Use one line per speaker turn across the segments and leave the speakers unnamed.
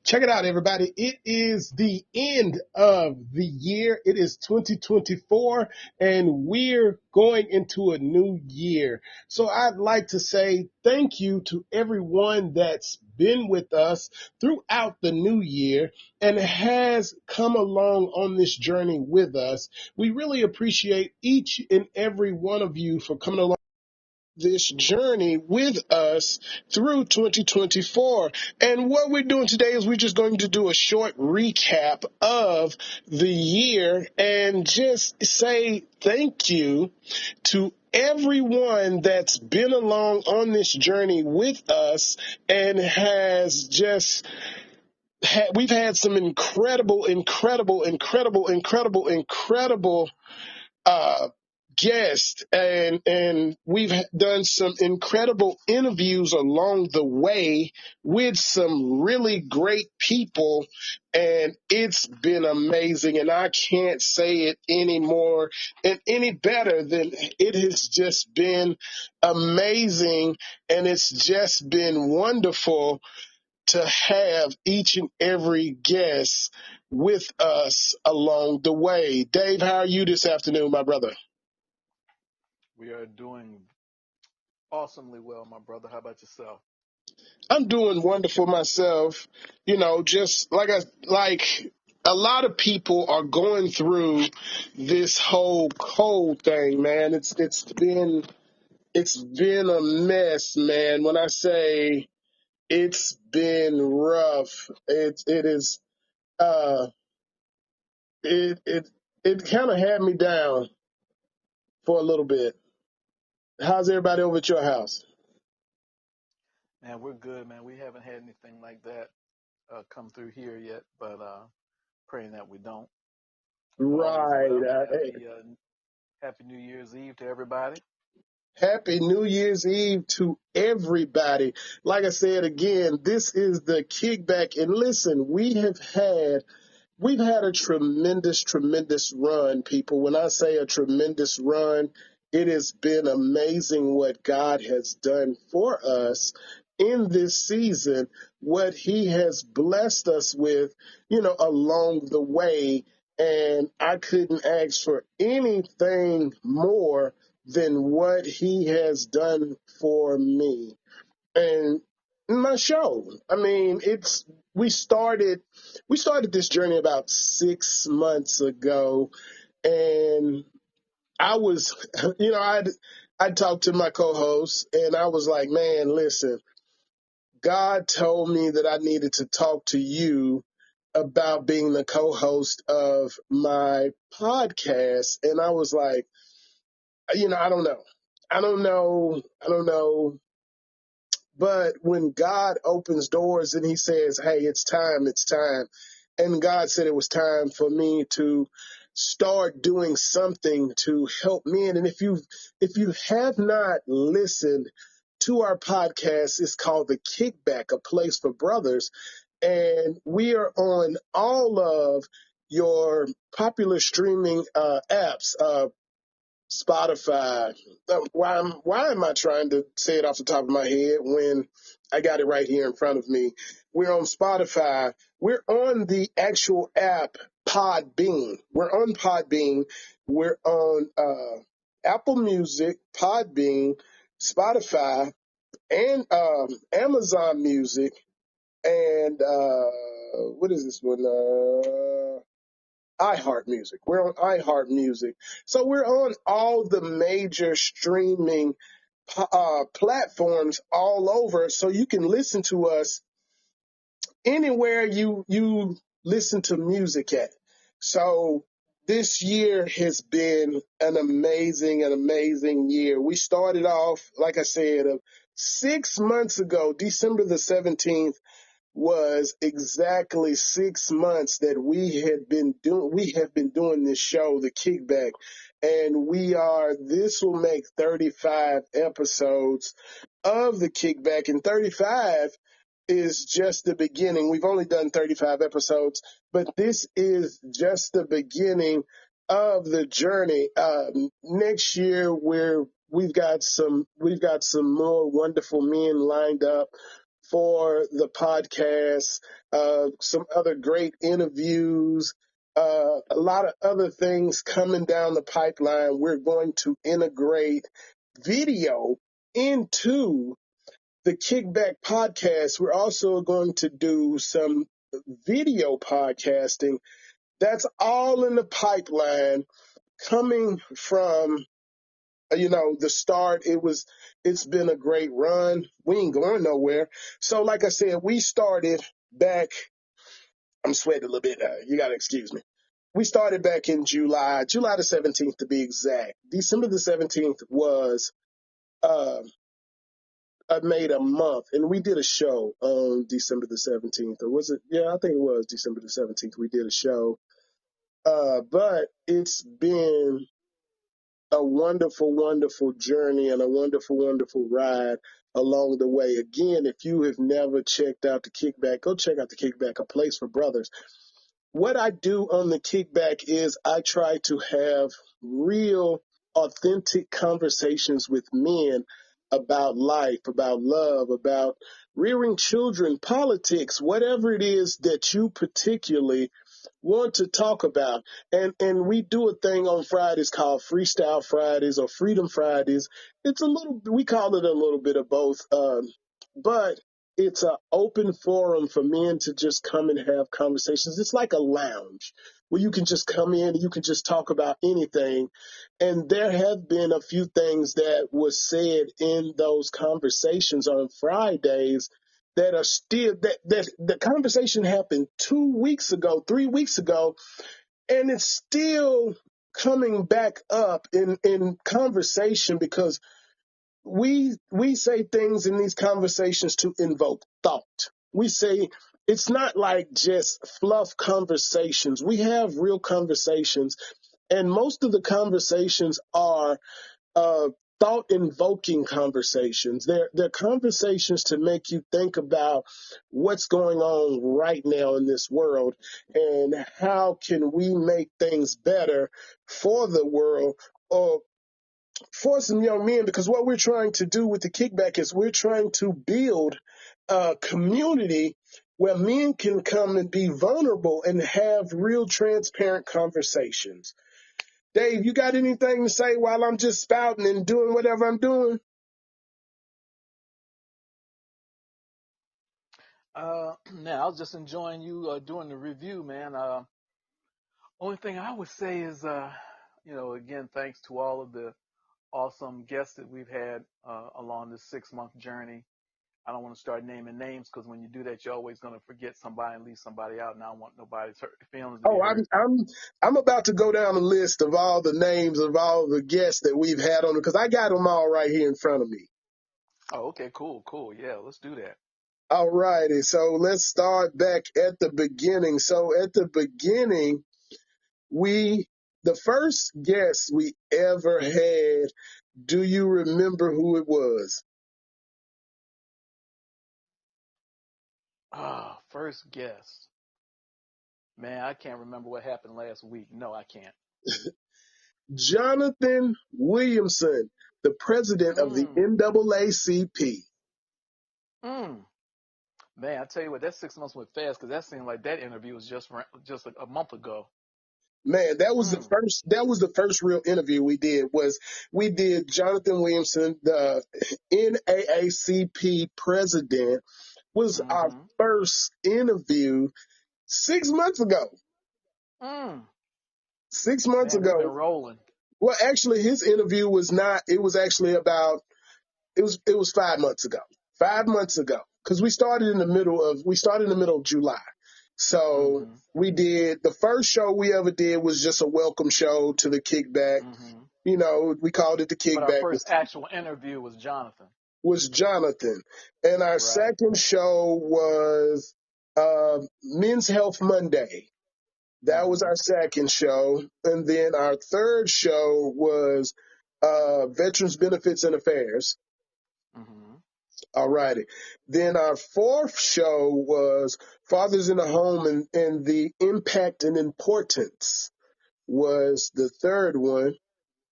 Check it out, everybody. It is the end of the year. It is 2024, and we're going into a new year. So I'd like to say thank you to everyone that's been with us throughout the new year and has come along on this journey with us. We really appreciate each and every one of you for coming along this journey with us through 2024. And what we're doing today is we're just going to do a short recap of the year and just say thank you to everyone that's been along on this journey with us and has just we've had some incredible uh, guest, and we've done some incredible interviews along the way with some really great people, and it's been amazing. And I can't say it any more and any better than it has just been amazing, and it's just been wonderful to have each and every guest with us along the way. Dave, how are you this afternoon, my brother?
We are doing awesomely well, my brother. How about yourself?
I'm doing wonderful myself. Just like a lot of people are going through this whole cold thing, man. It's been a mess, man. When I say it's been rough, it is uh it kind of had me down for a little bit. How's everybody over at your house?
Man, we're good, man. We haven't had anything like that come through here yet, but praying that we don't. All is
Right.
well. Happy New Year's Eve to everybody.
Happy New Year's Eve to everybody. Like I said again, this is the kickback. And listen, we've had a tremendous run, people. When I say a tremendous run, it has been amazing what God has done for us in this season, what He has blessed us with, along the way. And I couldn't ask for anything more than what He has done for me. And my show, I mean, we started we started this journey about 6 months ago, and I was, I talked to my co-host, and I was like, man, listen, God told me that I needed to talk to you about being the co-host of my podcast, and I was like, I don't know, I don't know. But when God opens doors and He says, hey, it's time, it's time. And God said it was time for me to start doing something to help men. And if you have not listened to our podcast, it's called The Kickback, a place for brothers. And we are on all of your popular streaming apps. Spotify. Why am I trying to say it off the top of my head when I got it right here in front of me? We're on Spotify. We're on the actual app Podbean. We're on Podbean. We're on Apple Music, Podbean, Spotify, and Amazon Music. And what is this one? iHeart Music. We're on iHeart Music. So we're on all the major streaming platforms all over. So you can listen to us anywhere you listen to music at. So this year has been an amazing year. We started off, like I said, 6 months ago, December the 17th was exactly 6 months that we have been doing this show, The Kickback, and this will make 35 episodes of The Kickback, and 35 is just the beginning. We've only done 35 episodes, but this is just the beginning of the journey. Next year we've got some more wonderful men lined up for the podcast, some other great interviews, a lot of other things coming down the pipeline. We're going to integrate video into the Kickback podcast. We're also going to do some video podcasting. That's all in the pipeline coming from the start. It's been a great run. We ain't going nowhere. So like I said, we started back, I'm sweating a little bit. You got to excuse me. We started back in July the 17th to be exact. December the 17th was, I made a month, and we did a show on December the 17th, or was it? Yeah, I think it was December the 17th. We did a show. But it's been a wonderful, wonderful journey and a wonderful, wonderful ride along the way. Again, if you have never checked out the Kickback, go check out the Kickback, a place for brothers. What I do on the Kickback is I try to have real, authentic conversations with men about life, about love, about rearing children, politics, whatever it is that you particularly want to talk about. And we do a thing on Fridays called Freestyle Fridays or Freedom Fridays. We call it a little bit of both. But it's an open forum for men to just come and have conversations. It's like a lounge where you can just come in and you can just talk about anything. And there have been a few things that was said in those conversations on Fridays that are still that the conversation happened 2 weeks ago, 3 weeks ago, and it's still coming back up in conversation because we say things in these conversations to invoke thought. We say it's not like just fluff conversations. We have real conversations, and most of the conversations are uh, thought invoking conversations. They're conversations to make you think about what's going on right now in this world and how can we make things better for the world or for some young men, because what we're trying to do with the Kickback is we're trying to build a community where men can come and be vulnerable and have real transparent conversations. Dave, you got anything to say while I'm just spouting and doing whatever I'm doing?
Now I was just enjoying you doing the review, man. Only thing I would say is, again, thanks to all of the awesome guests that we've had along this 6-month journey. I don't want to start naming names because when you do that, you're always going to forget somebody and leave somebody out. And I don't want nobody's feelings to be
Oh,
hurt.
I'm about to go down a list of all the names of all the guests that we've had on it because I got them all right here in front of me.
Oh, okay, cool. Yeah, let's do that.
All righty. So let's start back at the beginning. So at the beginning, the first guest we ever had, do you remember who it was?
First guest. Man, I can't remember what happened last week. No, I can't.
Jonathan Williamson, the president of the
Mm,
NAACP.
mm. Man, I tell you what, that 6 months went fast because that seemed like that interview was just a month ago.
Man, that was
Mm,
the first real interview we did Jonathan Williamson, the NAACP president, was our
mm-hmm.
first interview 6 months ago.
Mm.
6 months
Man, it's been
ago.
rolling.
Well, actually, his interview was not. It was actually about. It was 5 months ago. 5 months ago, because we started in the middle of July. So
Mm-hmm.
we did the first show we ever did was just a welcome show to the Kickback.
Mm-hmm.
We called it the
But our
Kickback.
first actual interview was Jonathan.
Was Jonathan, and our
Right.
second show was Men's Health Monday. That was
Mm-hmm.
our second show. And then our third show was Veterans Benefits and Affairs.
Mm-hmm.
All righty. Then our fourth show was Fathers in the Home and the Impact and Importance was the third one.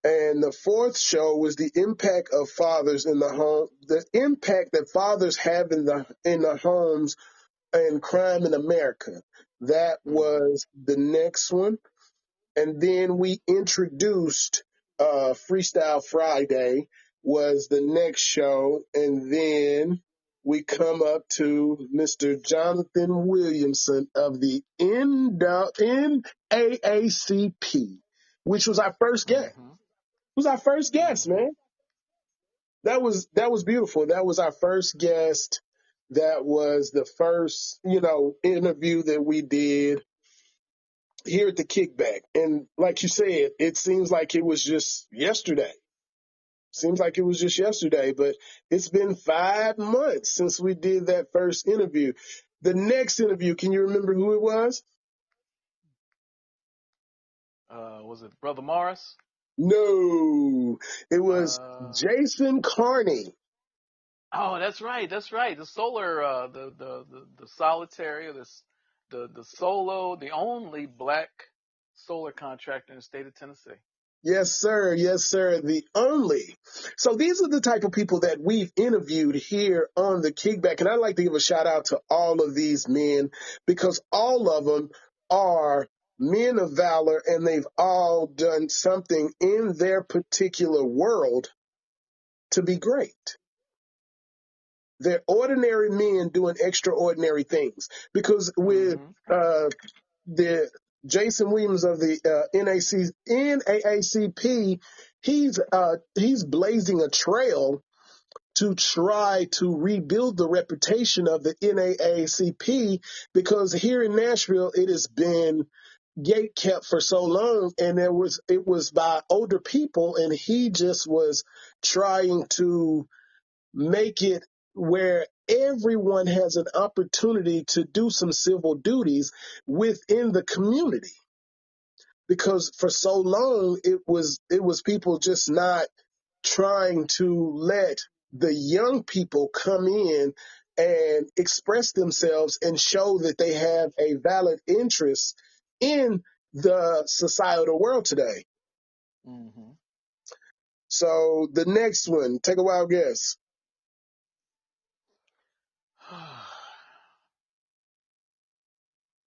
And the fourth show was the impact of fathers in the home, the impact that fathers have in the homes and crime in America. That
Mm-hmm.
was the next one. And then we introduced Freestyle Friday was the next show, and then we come up to Mr. Jonathan Williamson of the NAACP, which was our first guest.
Mm-hmm.
Was our first guest,
Mm-hmm.
man. That was beautiful. That was our first guest. That was the first, interview that we did here at the Kickback. And like you said, it seems like it was just yesterday. Seems like it was just yesterday, but it's been 5 months since we did that first interview. The next interview, can you remember who it was?
Was it Brother Morris?
No, it was
Uh,
Jason Carney.
oh, that's right. That's right. The solar, the solitary, the solo, the only black solar contractor in the state of Tennessee.
Yes, sir. Yes, sir. The only. So these are the type of people that we've interviewed here on the Kickback. And I'd like to give a shout out to all of these men because all of them are men of valor and they've all done something in their particular world to be great. They're ordinary men doing extraordinary things because with
Mm-hmm.
uh, the Jason Williams of the NAACP, he's blazing a trail to try to rebuild the reputation of the NAACP because here in Nashville it has been gate kept for so long, and it was by older people, and he just was trying to make it where everyone has an opportunity to do some civil duties within the community because for so long it was people just not trying to let the young people come in and express themselves and show that they have a valid interest in the societal world today.
Mm-hmm.
So the next one, take a wild guess.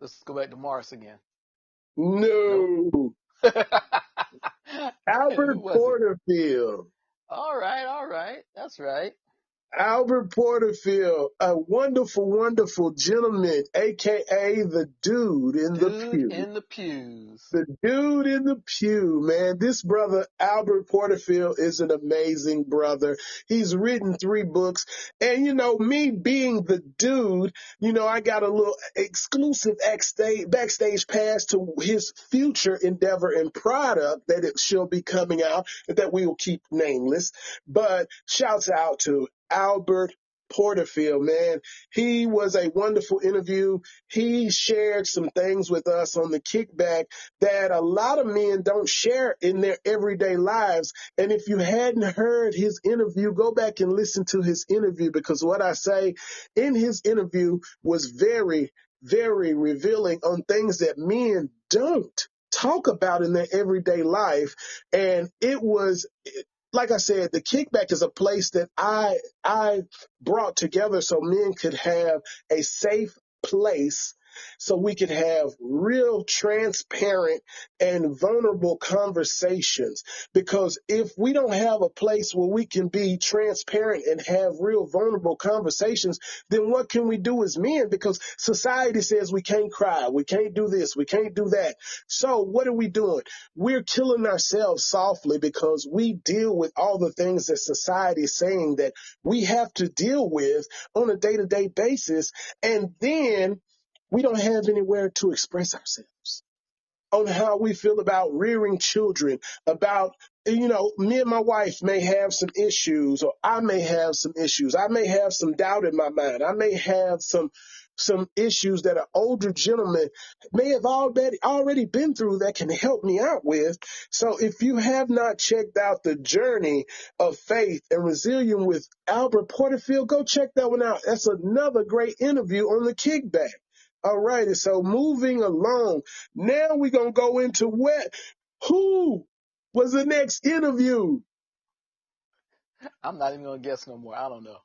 Let's go back to Morris again. Nope.
No,
Who
Albert
was it?
Porterfield.
All right. That's right.
Albert Porterfield, a wonderful, wonderful gentleman, aka the dude in the
Dude
pew.
in the pews.
The dude in the pew, man. This brother, Albert Porterfield, is an amazing brother. He's written 3 books. And, me being the dude, I got a little exclusive backstage pass to his future endeavor and product that it shall be coming out that we will keep nameless. But shouts out to Albert Porterfield, man. He was a wonderful interview. He shared some things with us on the Kickback that a lot of men don't share in their everyday lives. And if you hadn't heard his interview, go back and listen to his interview because what I say in his interview was very, very revealing on things that men don't talk about in their everyday life. And it was, like I said, the Kickback is a place that I brought together so men could have a safe place so we could have real transparent and vulnerable conversations. Because if we don't have a place where we can be transparent and have real vulnerable conversations, then what can we do as men? Because society says we can't cry, we can't do this, we can't do that. So what are we doing? We're killing ourselves softly because we deal with all the things that society is saying that we have to deal with on a day-to-day basis. And then we don't have anywhere to express ourselves on how we feel about rearing children, about, me and my wife may have some issues, or I may have some issues. I may have some doubt in my mind. I may have some issues that an older gentleman may have already been through that can help me out with. So if you have not checked out the journey of faith and resilience with Albert Porterfield, go check that one out. That's another great interview on the Kickback. All right, and so moving along, now we're going to go into who was the next interview?
I'm not even gonna guess no more. I don't know.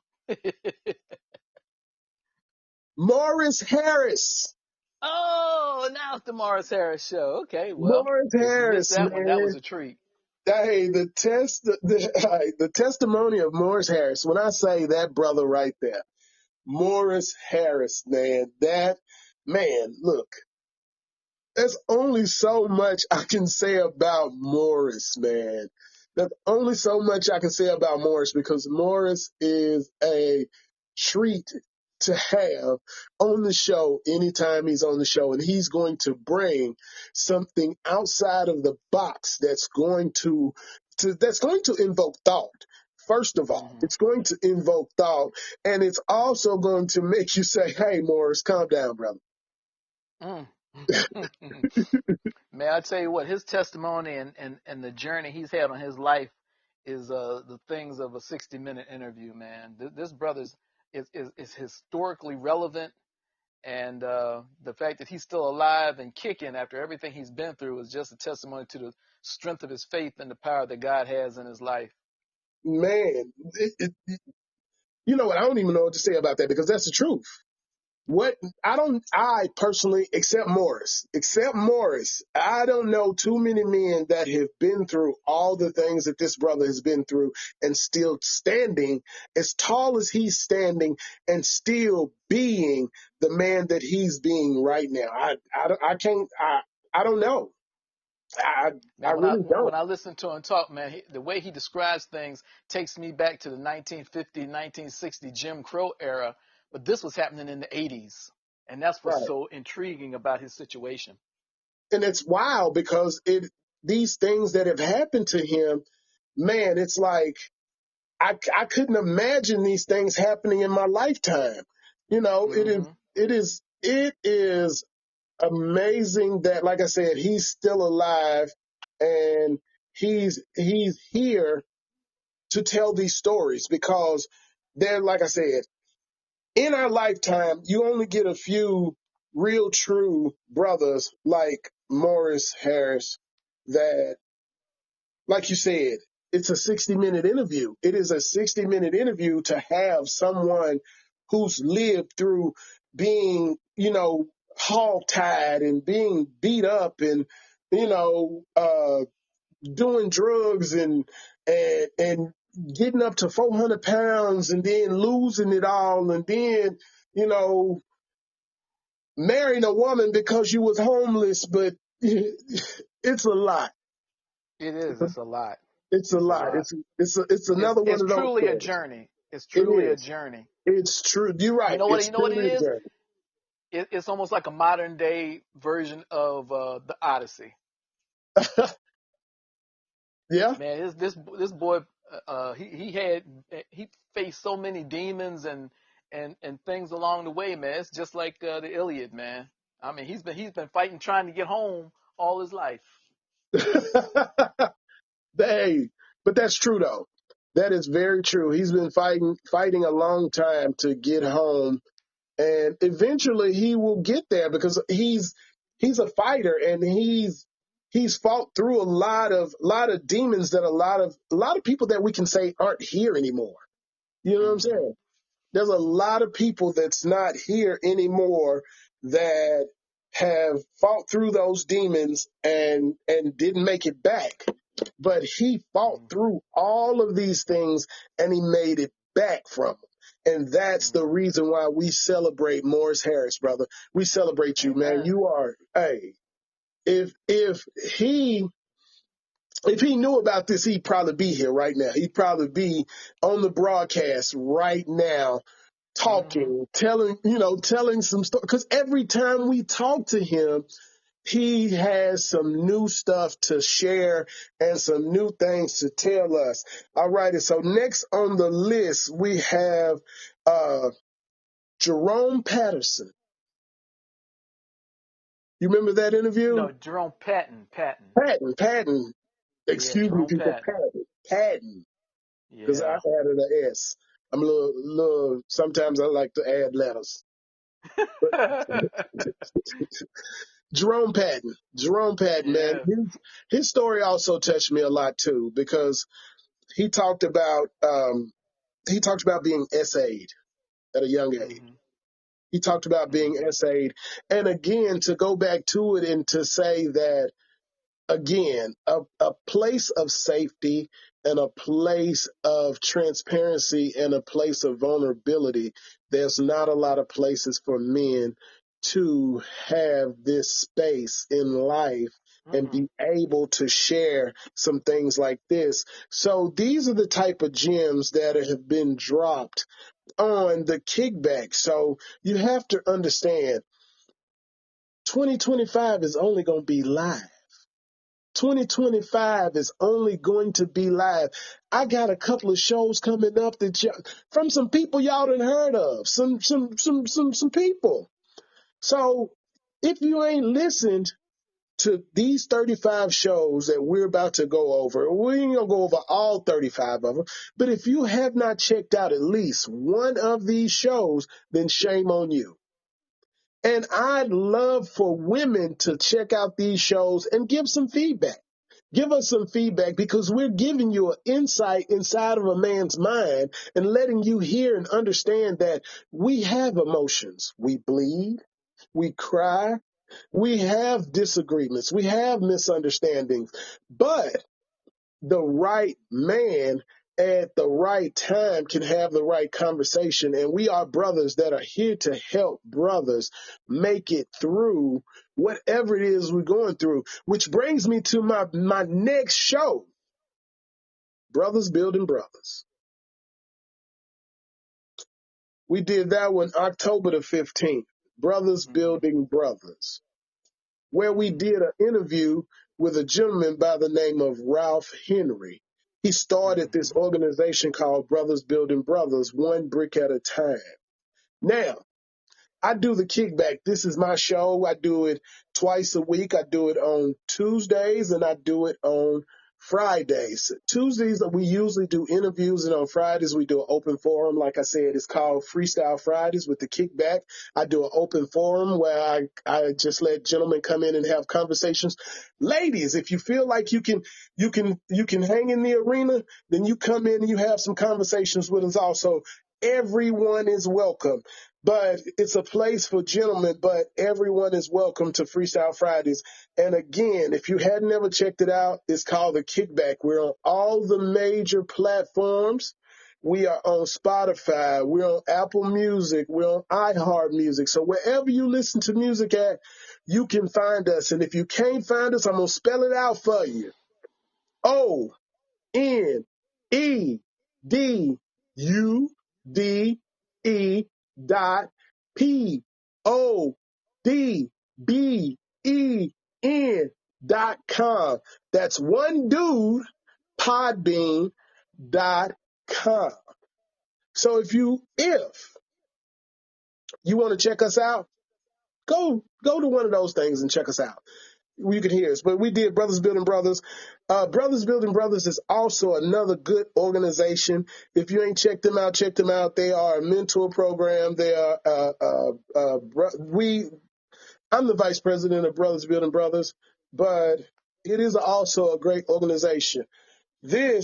Morris Harris.
Oh, now it's the Morris Harris show. Okay, well,
Morris
if you missed
Harris,
that one, that was
man.
a treat.
Hey, the testimony of Morris Harris. When I say that brother right there, Morris Harris, man, that man, look, there's only so much I can say about Morris, man. There's only so much I can say about Morris because Morris is a treat to have on the show anytime he's on the show. And he's going to bring something outside of the box that's going to invoke thought. First of all,
Hmm.
it's going to invoke thought, and it's also going to make you say, "Hey, Morris, calm down, brother."
Mm. Man, I tell you what, his testimony and the journey he's had on his life is the things of a 60-minute interview, man. This brother's is historically relevant, and the fact that he's still alive and kicking after everything he's been through is just a testimony to the strength of his faith and the power that God has in his life.
Man, you know what? I don't even know what to say about that because that's the truth. What I personally, except Morris, I don't know too many men that have been through all the things that this brother has been through and still standing as tall as he's standing and still being the man that he's being right now. I can't, I don't know. I, I
Man,
really don't.
when I listen to him talk, man, the way he describes things takes me back to the 1950, 1960 Jim Crow era, but this was happening in the 80s, and that's what's
Right.
so intriguing about his situation.
And it's wild because these things that have happened to him, man, it's like, I couldn't imagine these things happening in my lifetime. You know,
Hmm.
it is amazing that, like I said, he's still alive and he's here to tell these stories because they're, like I said, in our lifetime, you only get a few real true brothers like Morris Harris that, like you said, it's a 60-minute interview. It is a 60-minute interview to have someone who's lived through being, hog-tied and being beat up and, you know, doing drugs and getting up to 400 pounds and then losing it all and then, you know, marrying a woman because you was homeless. But it's a lot.
It is. It's a lot.
It's a
It's a
lot.
lot.
It's another one
It's
of those
truly a
stories.
journey. It's
It
truly a
is.
journey.
It's true. You're right. It's
You know what it
truly a
is?
journey.
It's almost like a modern day version of the Odyssey.
Yeah.
Man, this boy, he faced so many demons and things along the way, man. It's just like the Iliad, man. I mean, he's been fighting, trying to get home all his life.
Hey, but that's true though. That is very true. He's been fighting a long time to get home, and eventually he will get there because he's a fighter and he's fought through a lot of demons that a lot of people that we can say aren't here anymore. You know what I'm
Hmm.
saying? There's a lot of people that's not here anymore that have fought through those demons and didn't make it back. But he fought
Hmm.
through all of these things and he made it back from them. And that's the
Hmm.
reason why we celebrate Morris Harris, brother. We celebrate you, man.
Amen.
You are, hey, if he if he knew about this, he'd probably be here right now. He'd probably be on the broadcast right now
Hmm.
talking, telling some stories. Because every time we talk to him, he has some new stuff to share and some new things to tell us. All righty. So next on the list, we have uh, Jerome Patterson. You remember that interview?
No, Jerome Patton. Patton.
Patton.
Yeah,
Excuse me,
Jerome
people.
Patton.
Patton. Because I
Yeah.
added an S. I'm a little, sometimes I like to add letters. But Jerome Patton. Jerome Patton, man.
Yes.
His story also touched me a lot too, because he talked about being essayed at a young age.
Mm-hmm.
He talked about being
Mm-hmm.
essayed. And again, to go back to it and to say that, again, a place of safety and a place of transparency and a place of vulnerability. There's not a lot of places for men to have this space in life and
Mm-mm.
be able to share some things like this. So these are the type of gems that have been dropped on the kickback. So you have to understand 2025 is only going to be live. 2025 is only going to be live. I got a couple of shows coming up that from some people y'all done heard of, some people. So if you ain't listened to these 35 shows that we're about to go over, we ain't gonna go over all 35 of them, but if you have not checked out at least one of these shows, then shame on you. And I'd love for women to check out these shows and give some feedback. Give us some feedback, because we're giving you an insight inside of a man's mind and letting you hear and understand that we have emotions. We bleed, we cry, we have disagreements, we have misunderstandings, but the right man at the right time can have the right conversation. And we are brothers that are here to help brothers make it through whatever it is we're going through, which brings me to my next show, Brothers Building Brothers. We did that one October the 15th, Brothers
Mm-hmm.
Building Brothers, where we
Mm-hmm.
did an interview with a gentleman by the name of Ralph Henry. He started this
Mm-hmm.
organization called Brothers Building Brothers, one brick at a time. Now, I do the kickback. This is my show. I do it twice a week. I do it on Tuesdays and I do it on Fridays. Tuesdays we usually do interviews, and on Fridays we do an open forum. Like I said, it's called Freestyle Fridays with the kickback. I do an open forum where I just let gentlemen come in and have conversations. Ladies, if you feel like you can hang in the arena, then you come in and you have some conversations with us also. Everyone is welcome. But it's a place for gentlemen, but everyone is welcome to Freestyle Fridays. And again, if you had never checked it out, it's called The Kickback. We're on all the major platforms. We are on Spotify. We're on Apple Music. We're on iHeart Music. So wherever you listen to music at, you can find us. And if you can't find us, I'm going to spell it out for you. ONEDUDE.com. That's one dude, podbean.com. So if you want to check us out, go to one of those things and check us out. You can hear us. But we did Brothers Building Brothers. Brothers Building Brothers is also another good organization. If you ain't checked them out, check them out. They are a mentor program. They are I'm the vice president of Brothers Building Brothers, but it is also a great organization. The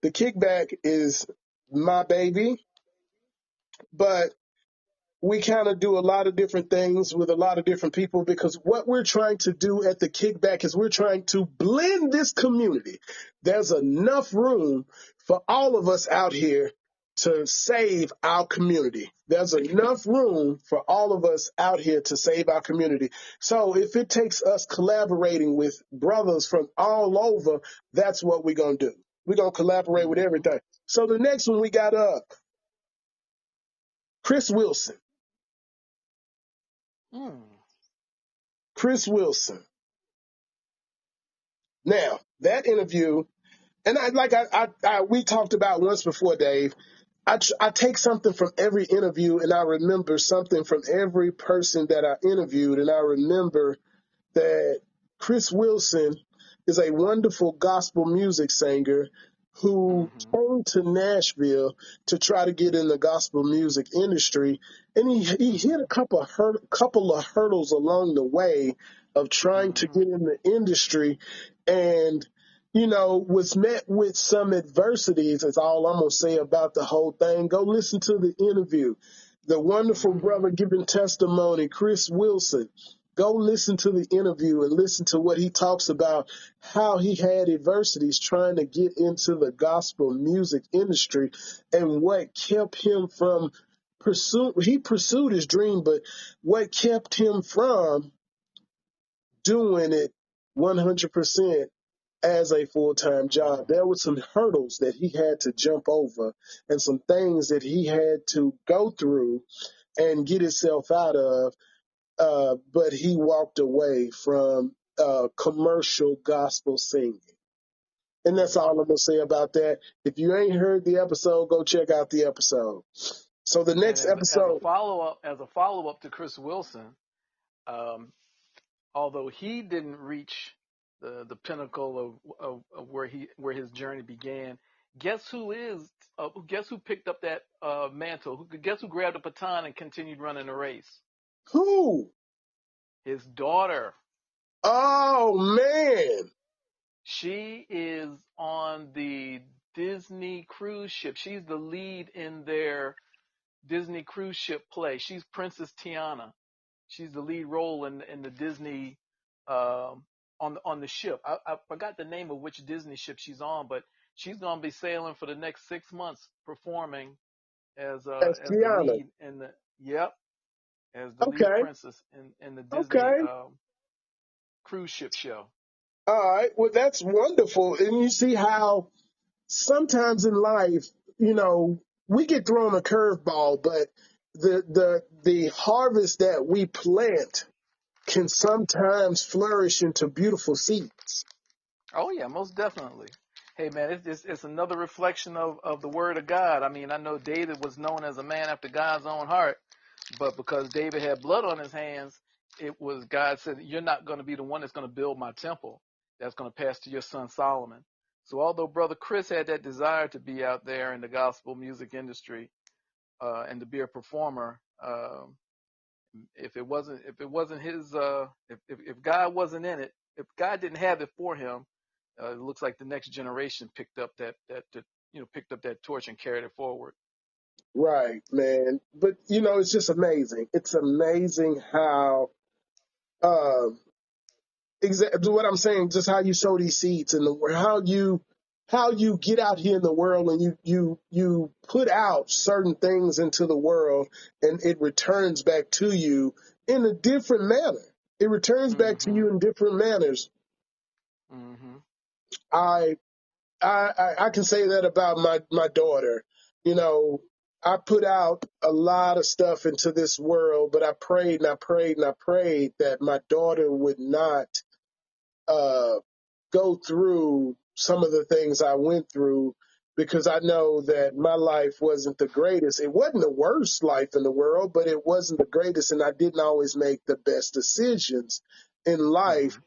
kickback is my baby, but we kind of do a lot of different things with a lot of different people, because what we're trying to do at the kickback is we're trying to blend this community. There's enough room for all of us out here to save our community. There's enough room for all of us out here to save our community. So if it takes us collaborating with brothers from all over, that's what we're going to do. We're going to collaborate with
Mm-hmm.
everything. So the next one we got Chris Wilson.
Mm.
Chris Wilson. Now, that interview, and we talked about once before, Dave, I take something from every interview and I remember something from every person that I interviewed. And I remember that Chris Wilson is a wonderful gospel music singer who
Mm-hmm.
came to Nashville to try to get in the gospel music industry, and he hit a couple of hurdles along the way of trying to
Mm-hmm.
get in the industry, and was met with some adversities. Is all I'm gonna say about the whole thing. Go listen to the interview. The wonderful
Mm-hmm.
brother giving testimony, Chris Wilson. Go listen to the interview and listen to what he talks about how he had adversities trying to get into the gospel music industry and what kept him from he pursued his dream, but what kept him from doing it 100% as a full-time job.
Mm-hmm.
There were some hurdles that he had to jump over and some things that he had to go through and get himself out of, but he walked away from commercial gospel singing. And that's all
Mm-hmm.
I'm going to say about that. If you ain't heard the episode, go check out the episode. So the
And
next episode,
as a follow up to Chris Wilson, um, although he didn't reach the pinnacle of where his journey began, guess who picked up that mantle? Guess who grabbed the baton and continued running the race?
who?
His daughter.
Oh, man.
She is on the Disney cruise ship. She's the lead in their Disney cruise ship play. She's Princess Tiana. She's the lead role in the Disney on the ship. I forgot the name of which Disney ship she's on, but she's gonna be sailing for the next 6 months, performing
That's
as the
Tiana.
lead in the as the lead
Okay.
princess in the Disney
Okay.
cruise ship show.
All right. Well, that's wonderful. And you see how sometimes in life, we get thrown a curveball, but the harvest that we plant can sometimes flourish into beautiful seeds.
Oh yeah, most definitely. Hey man, it's another reflection of the word of God. I mean, I know David was known as a man after God's own heart, but because David had blood on his hands, it was God said, "You're not going to be the one that's going to build my temple. That's going to pass to your son Solomon." So although Brother Chris had that desire to be out there in the gospel music industry and to be a performer, if it wasn't his if God wasn't in it, if God didn't have it for him, it looks like the next generation picked up that torch and carried it forward.
Right, man. But it's just amazing. It's amazing how um exactly what I'm saying, just how you sow these seeds in the world, how you get out here in the world and you put out certain things into the world and it returns back to you in a different manner. It returns back to
Mm-hmm.
you in different manners.
Mm-hmm.
I I can say that about my daughter. You know, I put out a lot of stuff into this world, but I prayed and I prayed and I prayed that my daughter would not uh, go through some of the things I went through because I know that my life wasn't the greatest. It wasn't the worst life in the world, but it wasn't the greatest, and I didn't always make the best decisions in life.
Mm-hmm.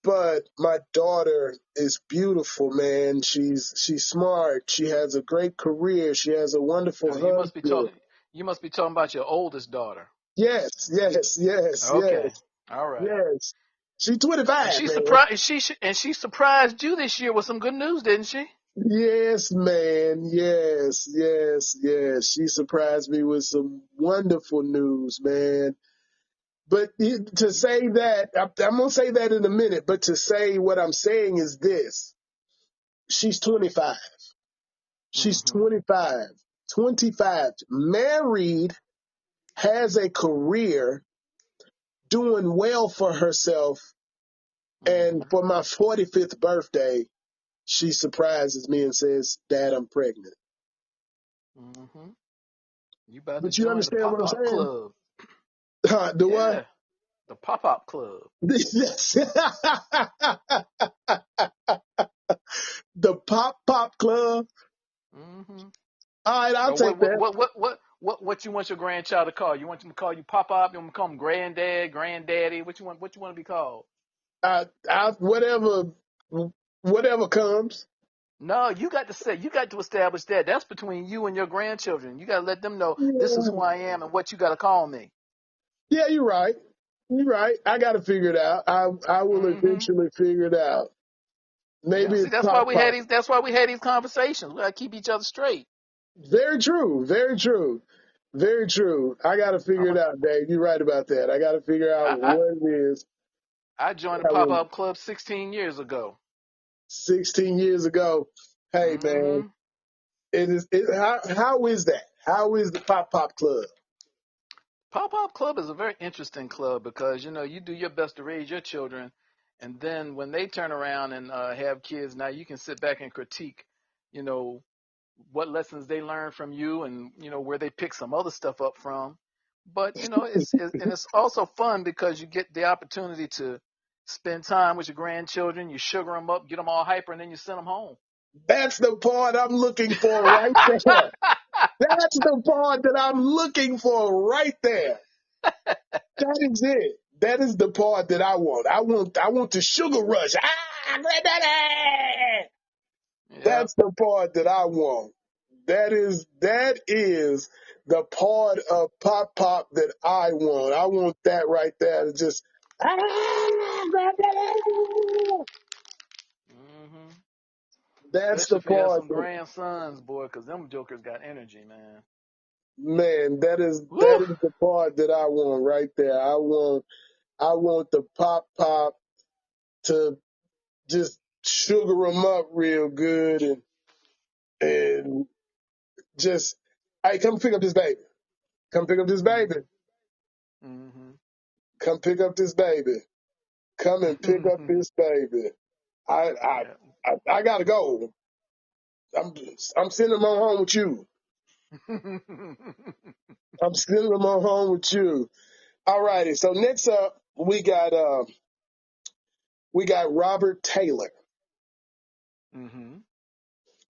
But my daughter is beautiful, man. She's smart. She has a great career. She has a wonderful
You must be
husband.
talking. You must be talking about your oldest daughter.
Yes, yes, yes,
Okay.
yes,
All right.
yes. She's
And
25,
she
man.
surprised. She surprised you this year with some good news, didn't she?
Yes, man. Yes, yes, yes. She surprised me with some wonderful news, man. But to say that, I'm going to say that in a minute, but to say what I'm saying is this. She's 25. She's
Mm-hmm.
25. 25. Married, has a career, doing well for herself. And
Mm-hmm.
for my 45th birthday, she surprises me and says, Dad, I'm pregnant.
Mm-hmm. You about to
But you
join the
understand what
pop
I'm
up
saying?
club?
The what?
Yeah, the pop up club.
Yes. The Pop Club.
Mm-hmm.
All right, I'll
Or
take that.
what you want your grandchild to call? You want him to call you pop up? You want him to call him granddad, granddaddy? What you want? What you want to be called?
Whatever comes.
No, you got to say, you got to establish that. That's between you and your grandchildren. You got to let them know this is
Yeah,
who I am and what you got to call me.
yeah, you're right. You're right. I got to figure it out. I will
Hmm.
eventually figure it out.
Yeah.
Maybe
See,
it's Pop Pop.
that's why we had these conversations. We got to keep each other straight.
Very true. Very true. Very true. I got to figure
I'm
it
a,
out, Dave. You're right about that. I got to figure out
I,
what it is.
I joined the
I
pop
will,
up club 16 years ago.
16 years ago. Hey, man,
Hmm.
it is. How is that? How is the Pop Pop Club?
Pop up club is a very interesting club because you do your best to raise your children, and then when they turn around and have kids, now you can sit back and critique, you know, what lessons they learn from you and where they pick some other stuff up from. But and it's also fun because you get the opportunity to spend time with your grandchildren. You sugar them up, get them all hyper, and then you send them home.
That's the part I'm looking for right there. That's the part that I'm looking for right there. That is it. That is the part that I want. I want the sugar rush. Granddaddy!
Yeah.
That's the part that I want. That is the part of Pop Pop that I want. I want that right there to just granddaddy!
Hmm.
That's
Especially
the
if you have
part
some
that,
grandsons, boy, because them jokers got energy, man.
man, that is
Woo!
that is the part that I want right there. I want the Pop Pop to just sugar them up real good and just, hey, come pick up this baby. Come pick up this baby.
Hmm.
Come pick up this baby. Come and pick up
Hmm.
this baby. I I
Yeah.
I gotta go. I'm I'm sending them on home with you. I'm sending them on home with you. All righty. So next up we got Robert Taylor.
Hmm.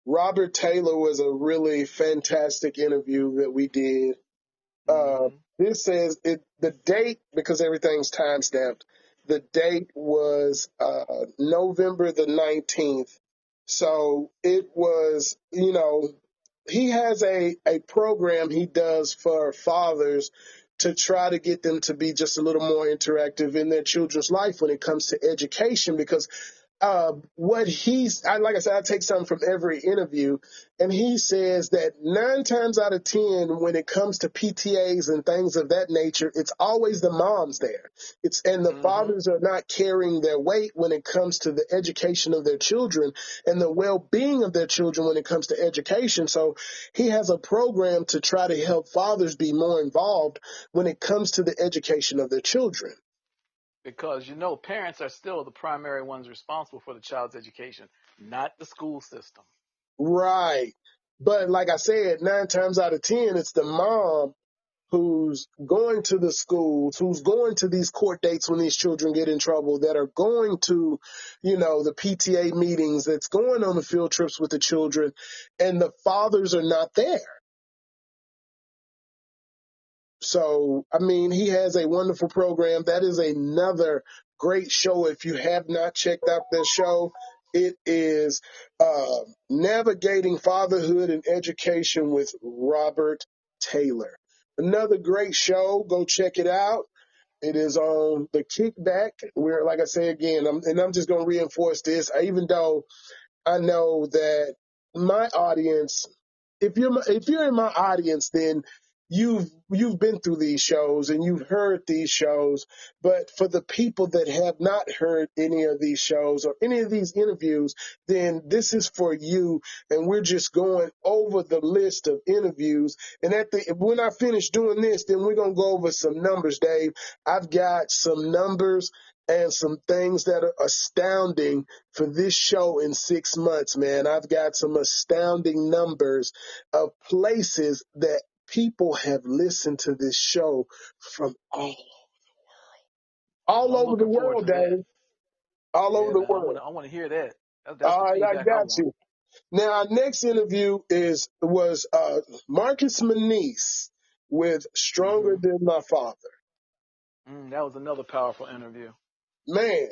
Robert Taylor was a really fantastic interview that we did. Uh,
Hmm.
this says the date, because everything's time stamped. The date was November the 19th. So it was, he has a program he does for fathers to try to get them to be just a little more interactive in their children's life when it comes to education, because like I said, I take something from every interview, and he says that 9 times out of 10, when it comes to PTAs and things of that nature, it's always the moms there. And the
Hmm.
fathers are not carrying their weight when it comes to the education of their children and the well-being of their children when it comes to education. So he has a program to try to help fathers be more involved when it comes to the education of their children.
Because parents are still the primary ones responsible for the child's education, not the school system.
Right. But like I said, 9 times out of 10, it's the mom who's going to the schools, who's going to these court dates when these children get in trouble, that are going to, the PTA meetings, that's going on the field trips with the children, and the fathers are not there. So, I mean, he has a wonderful program. That is another great show. If you have not checked out that show, it is Navigating Fatherhood and Education with Robert Taylor. Another great show. Go check it out. It is on the Kickback. Where, like I say again, I'm just going to reinforce this. Even though I know that my audience, if you're in my audience, then you've been through these shows and you've heard these shows. But for the people that have not heard any of these shows or any of these interviews, then this is for you. And we're just going over the list of interviews. And when I finish doing this, then we're gonna go over some numbers, Dave. I've got some numbers and some things that are astounding for this show in 6 months, man. I've got some astounding numbers of places that people have listened to this show from all
Well, I'm
over the
looking forward
world,
to that.
Dave. All over
Yeah,
the
man,
world.
I want to hear that. That's
All
the
right, I
feedback I
got
want.
you. Now, our next interview was Marcus Manise with Stronger
Hmm.
Than My Father.
That was another powerful interview.
Man,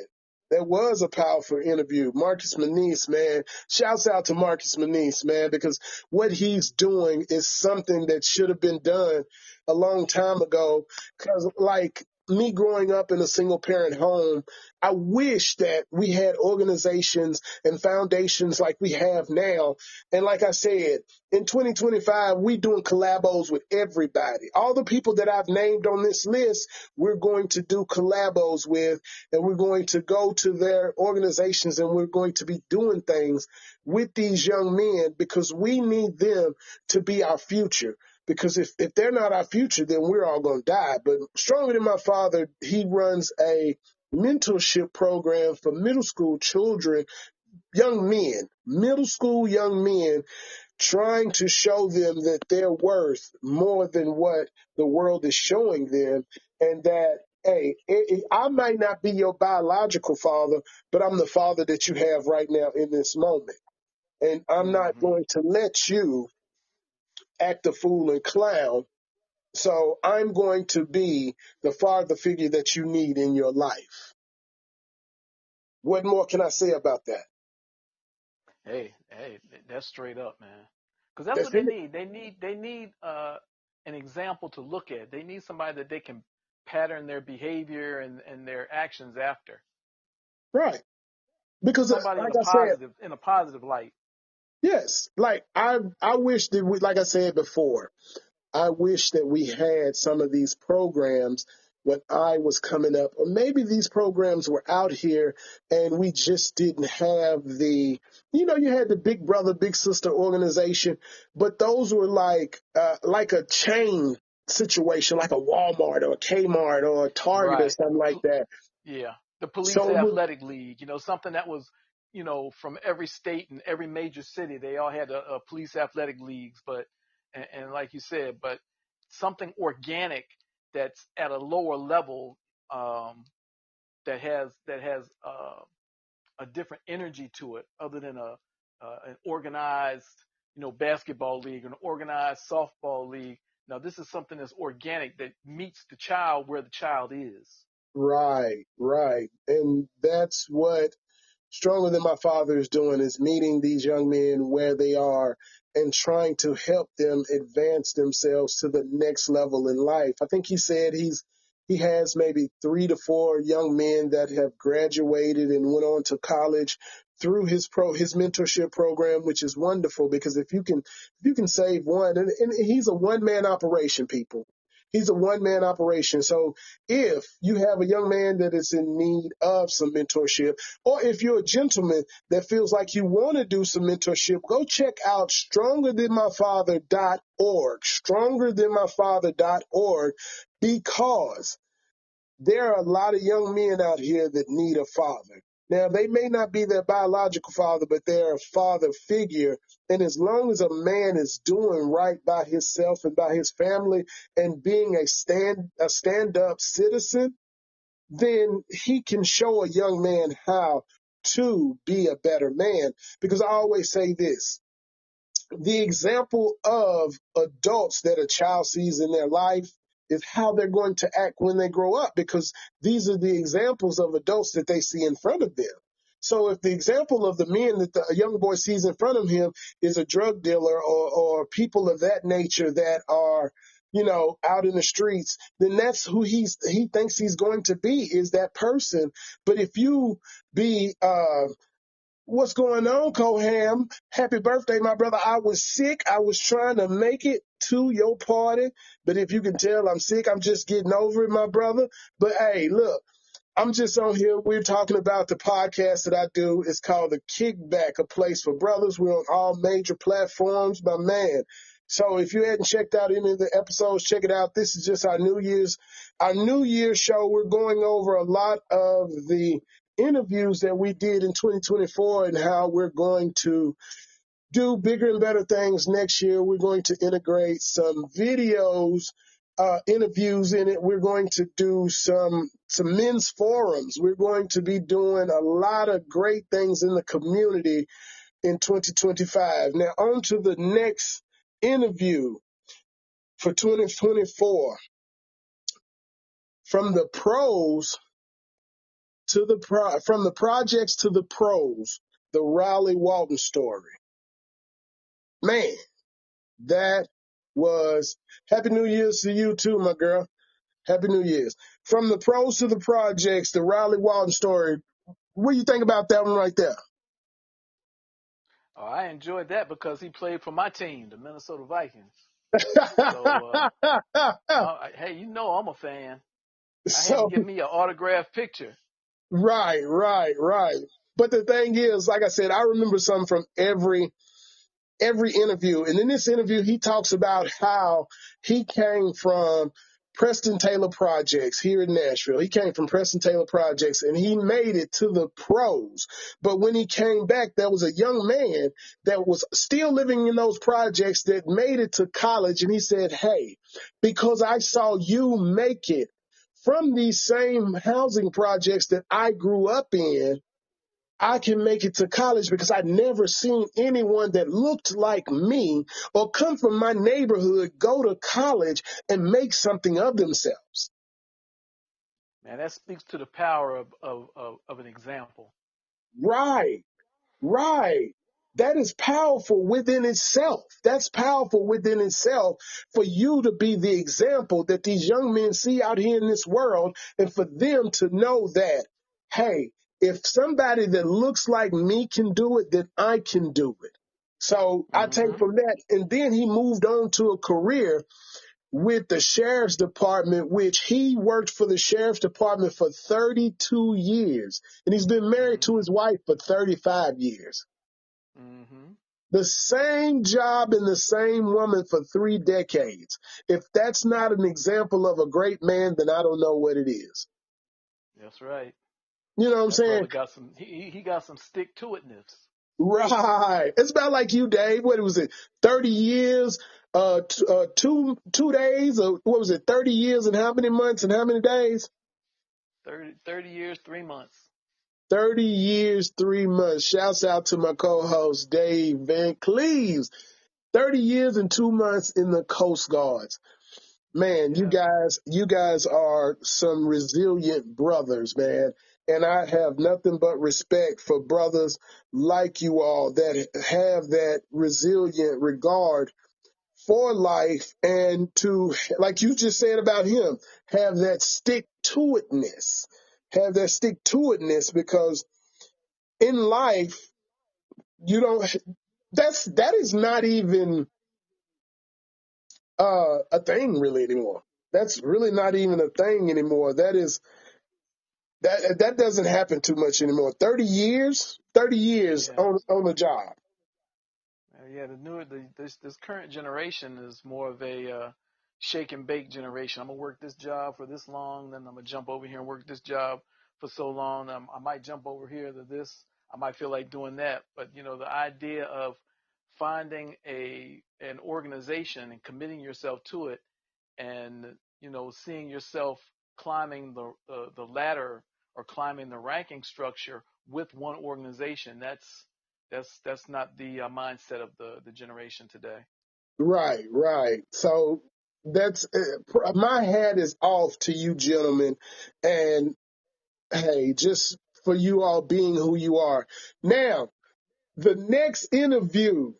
That was a powerful interview. Marcus Manise, man. Shouts out to Marcus Manise, man, because what he's doing is something that should have been done a long time ago. Because, like me growing up in a single parent home, I wish that we had organizations and foundations like we have now. And like I said, in 2025, we doing collabos with everybody. All the people that I've named on this list, we're going to do collabos with, and we're going to go to their organizations and we're going to be doing things with these young men because we need them to be our future. Because if they're not our future, then we're all going to die. But Stronger Than My Father, he runs a mentorship program for middle school children, young men, middle school young men, trying to show them that they're worth more than what the world is showing them, and that, hey, I might not be your biological father, but I'm the father that you have right now in this moment. And I'm not
Hmm.
going to let you act a fool and clown. So I'm going to be the father figure that you need in your life. What more can I say about that?
Hey, that's straight up, man. Because that's what
That's
they
it.
need. They need an example to look at. They need somebody that they can pattern their behavior and their actions after.
Right. Because
Somebody
like I said,
in a positive light.
yes, like I wish that we, like I said before, I wish that we had some of these programs when I was coming up, or maybe these programs were out here and we just didn't have the, you had the Big Brother, Big Sister organization, but those were like a chain situation, like a Walmart or a Kmart or a Target or
Right.
something like that.
Yeah. The police
So it was
athletic league, something that was, from every state and every major city, they all had a police athletic leagues, but, and like you said, but something organic that's at a lower level, um, that has a different energy to it other than an organized, basketball league or an organized softball league. Now this is something that's organic that meets the child where the child is.
right, right. And that's what Stronger Than My Father is doing, is meeting these young men where they are and trying to help them advance themselves to the next level in life. I think he said he has maybe 3 to 4 young men that have graduated and went on to college through his mentorship program, which is wonderful because if you can save one, and he's a one man operation, people. He's a one man operation. So if you have a young man that is in need of some mentorship, or if you're a gentleman that feels like you want to do some mentorship, go check out strongerthanmyfather.org, strongerthanmyfather.org, because there are a lot of young men out here that need a father. Now, they may not be their biological father, but they're a father figure. And as long as a man is doing right by himself and by his family and being a stand-up citizen, then he can show a young man how to be a better man. Because I always say this, the example of adults that a child sees in their life is how they're going to act when they grow up, because these are the examples of adults that they see in front of them. So if the example of the men that the young boy sees in front of him is a drug dealer or people of that nature that are, out in the streets, then that's who he thinks he's going to be, is that person. But if you be what's going on, Coham? Happy birthday, my brother. I was sick. I was trying to make it to your party. But if you can tell I'm sick, I'm just getting over it, my brother. But hey, look, I'm just on here. We're talking about the podcast that I do. It's called The Kickback, a place for brothers. We're on all major platforms, my man. So if you hadn't checked out any of the episodes, check it out. This is just our New Year's show. We're going over a lot of the interviews that we did in 2024 and how we're going to do bigger and better things next year. We're going to integrate some videos, interviews in it. We're going to do some men's forums. We're going to be doing a lot of great things in the community in 2025. Now, on to the next interview for 2024. From the pros from the projects to the pros, the Raleigh Walton story. Man, that was Happy New Year's to you too, my girl. Happy New Year's. From the pros to the projects, the Raleigh Walton story. What do you think about that one right there?
Oh, I enjoyed that because he played for my team, the Minnesota Vikings. So, hey, you know I'm a fan. I had to
So,
get me an autographed picture.
right. But the thing is, like I said, I remember something from every interview. And in this interview, he talks about how he came from Preston Taylor Projects here in Nashville. He came from Preston Taylor Projects and he made it to the pros. But when he came back, there was a young man that was still living in those projects that made it to college. And he said, hey, because I saw you make it from these same housing projects that I grew up in, I can make it to college because I'd never seen anyone that looked like me or come from my neighborhood go to college and make something of themselves.
Man, that speaks to the power of an example.
Right, right. That is powerful within itself. That's powerful within itself for you to be the example that these young men see out here in this world and for them to know that, hey, if somebody that looks like me can do it, then I can do it. So I take
Mm-hmm.
from that. And then he moved on to a career with the sheriff's department, which he worked for the sheriff's department for 32 years. And he's been married to
Mm-hmm.
his wife for 35 years.
Mm-hmm.
The same job and the same woman for 3 decades. If that's not an example of a great man, then I don't know what it is.
That's right.
You know what I'm
That
saying?
brother got some. He got some stick to itness.
Right. It's about like you, Dave. What was it? 30 years, two days, or what was it? 30 years and how many months and how many days?
30 years, 3 months.
30 years, 3 months. Shouts out to my co-host, Dave Van Cleves. 30 years and 2 months in the Coast Guards. Man,
Yeah.
you guys are some resilient brothers, man. And I have nothing but respect for brothers like you all that have that resilient regard for life and to, like you just said about him, have that stick to itness. Have that stick to itness because in life, you don't, that is not even a thing really anymore. That's really not even a thing anymore. That doesn't happen too much anymore. 30 years
Yeah.
on the job.
Yeah, this current generation is more of a shake and bake generation. I'm gonna work this job for this long, then I'm gonna jump over here and work this job for so long. I might jump over here to this. I might feel like doing that, but the idea of finding an organization and committing yourself to it, and seeing yourself climbing the ladder or climbing the ranking structure with one organization. That's not the mindset of the generation today.
Right. So that's my hat is off to you gentlemen, and hey, just for you all being who you are. Now, the next interview,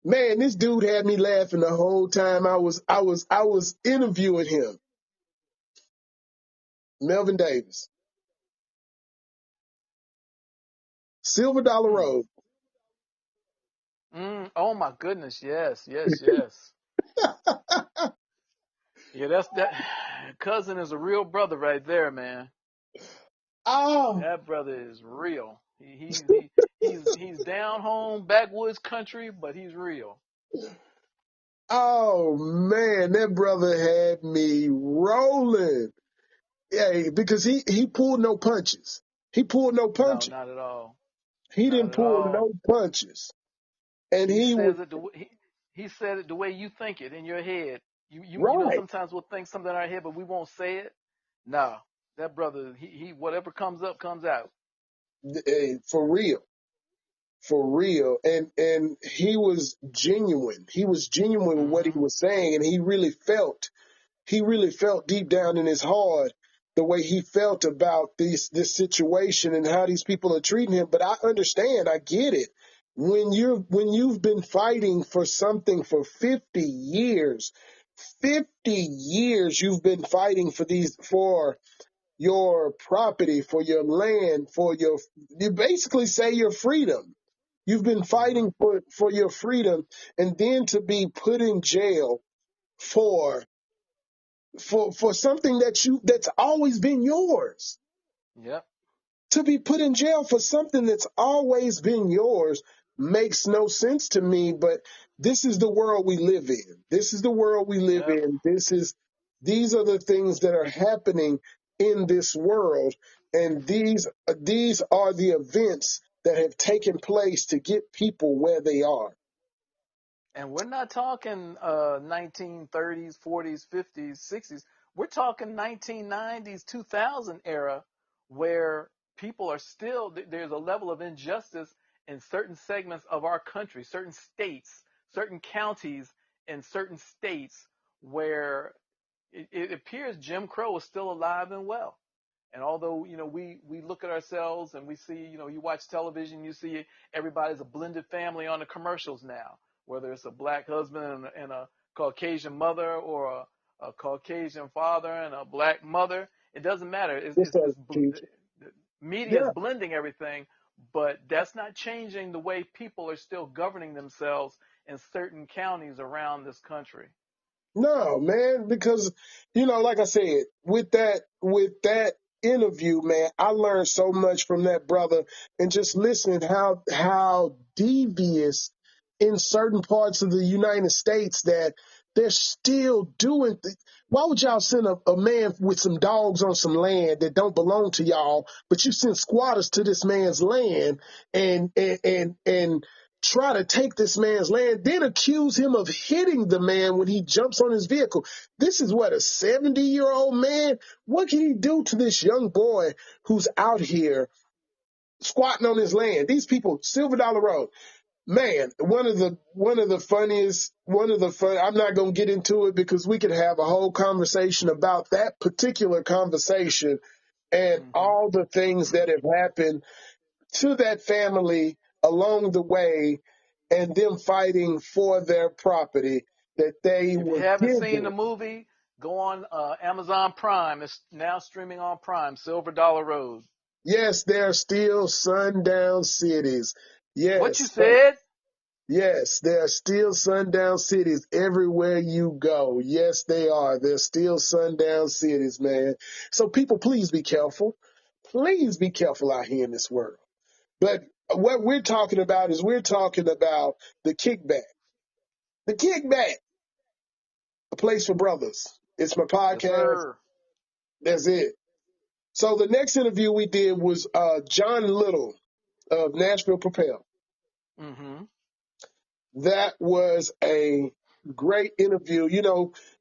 man, this dude had me laughing the whole time I was interviewing him. Melvin Davis, Silver Dollar
Hmm.
Road.
Oh my goodness, yes. Yeah, that cousin is a real brother right there, man.
Oh,
That brother is real. He's down home, backwoods country, but he's real.
oh man, that brother had me rolling. Yeah, because he pulled no punches. He pulled no
No,
punches.
not at all.
He
Not
didn't
at
pull
all.
no punches. And
He
he was
says it he said it the way you think it in your head.
right.
Sometimes we'll think something in our head, but we won't say it. No, that brother, he whatever comes up comes out.
For real. For real. And he was genuine. He was genuine with what he
Hmm.
was saying and he really felt deep down in his heart the way he felt about this situation and how these people are treating him. But I understand, I get it. When you've been fighting for something for 50 years, 50 years you've been fighting for your property, for your land, you basically say your freedom. You've been
Hmm.
fighting for your freedom, and then to be put in jail for for something that's always been yours.
Yep.
To be put in jail for something that's always been yours makes no sense to me, but this is the world we live in. This is the world we live
Yep.
in. These are the things that are happening in this world, and these are the events that have taken place to get people where they are.
And we're not talking 1930s, 40s, 50s, 60s. We're talking 1990s, 2000 era where people are still, there's a level of injustice in certain segments of our country, certain states, certain counties in certain states where it appears Jim Crow is still alive and well. And although, we look at ourselves and we see, you watch television, you see everybody's a blended family on the commercials now, whether it's a black husband and a Caucasian mother, or a Caucasian father and a black mother. It doesn't matter.
What's up, Chief?
The media is
Yeah,
blending everything, but that's not changing the way people are still governing themselves in certain counties around this country.
no, man, because like I said, with that interview, man, I learned so much from that brother, and just listening how devious in certain parts of the United States that they're still doing. Why would y'all send a man with some dogs on some land that don't belong to y'all, but you send squatters to this man's land and try to take this man's land, then accuse him of hitting the man when he jumps on his vehicle? This is what, a 70-year-old man? What can he do to this young boy who's out here squatting on his land? These people, Silver Dollar Road, man, one of the fun, I'm not going to get into it because we could have a whole conversation about that particular conversation and
Hmm.
all the things that have happened to that family along the way, and them fighting for their property that they
If you
were
haven't seen the
given.
movie, go on Amazon Prime. It's now streaming on Prime. Silver Dollar Road.
Yes, there are still sundown cities.
What you
Yes,
said?
yes, there are still sundown cities everywhere you go. Yes, they are. There's still sundown cities, man. So people, please be careful. Please be careful out here in this world. But what we're talking about is we're talking about the kickback. The kickback, a place for brothers. It's my
Yes,
podcast.
sir.
That's it. So the next interview we did was John Little of Nashville Propel.
Mm-hmm.
That was a great interview.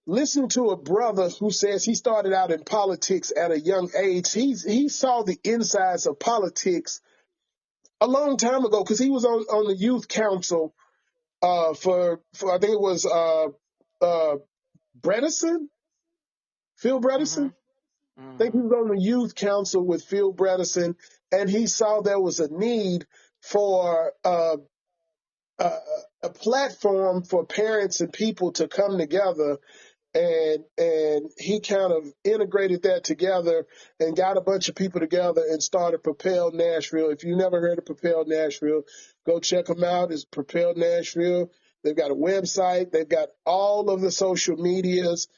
Listen to a brother who says he started out in politics at a young age. He saw the insides of politics a long time ago because he was on the youth council for I think it was uh, Bredesen, Phil Bredesen.
Mm-hmm.
I think he
Mm-hmm.
was on the youth council with Phil Bredesen, and he saw there was a need for a, a platform for parents and people to come together, and he kind of integrated that together and got a bunch of people together and started Propel Nashville. If you never heard of Propel Nashville, go check them out. It's Propel Nashville. They've got a website. They've got all of the social medias.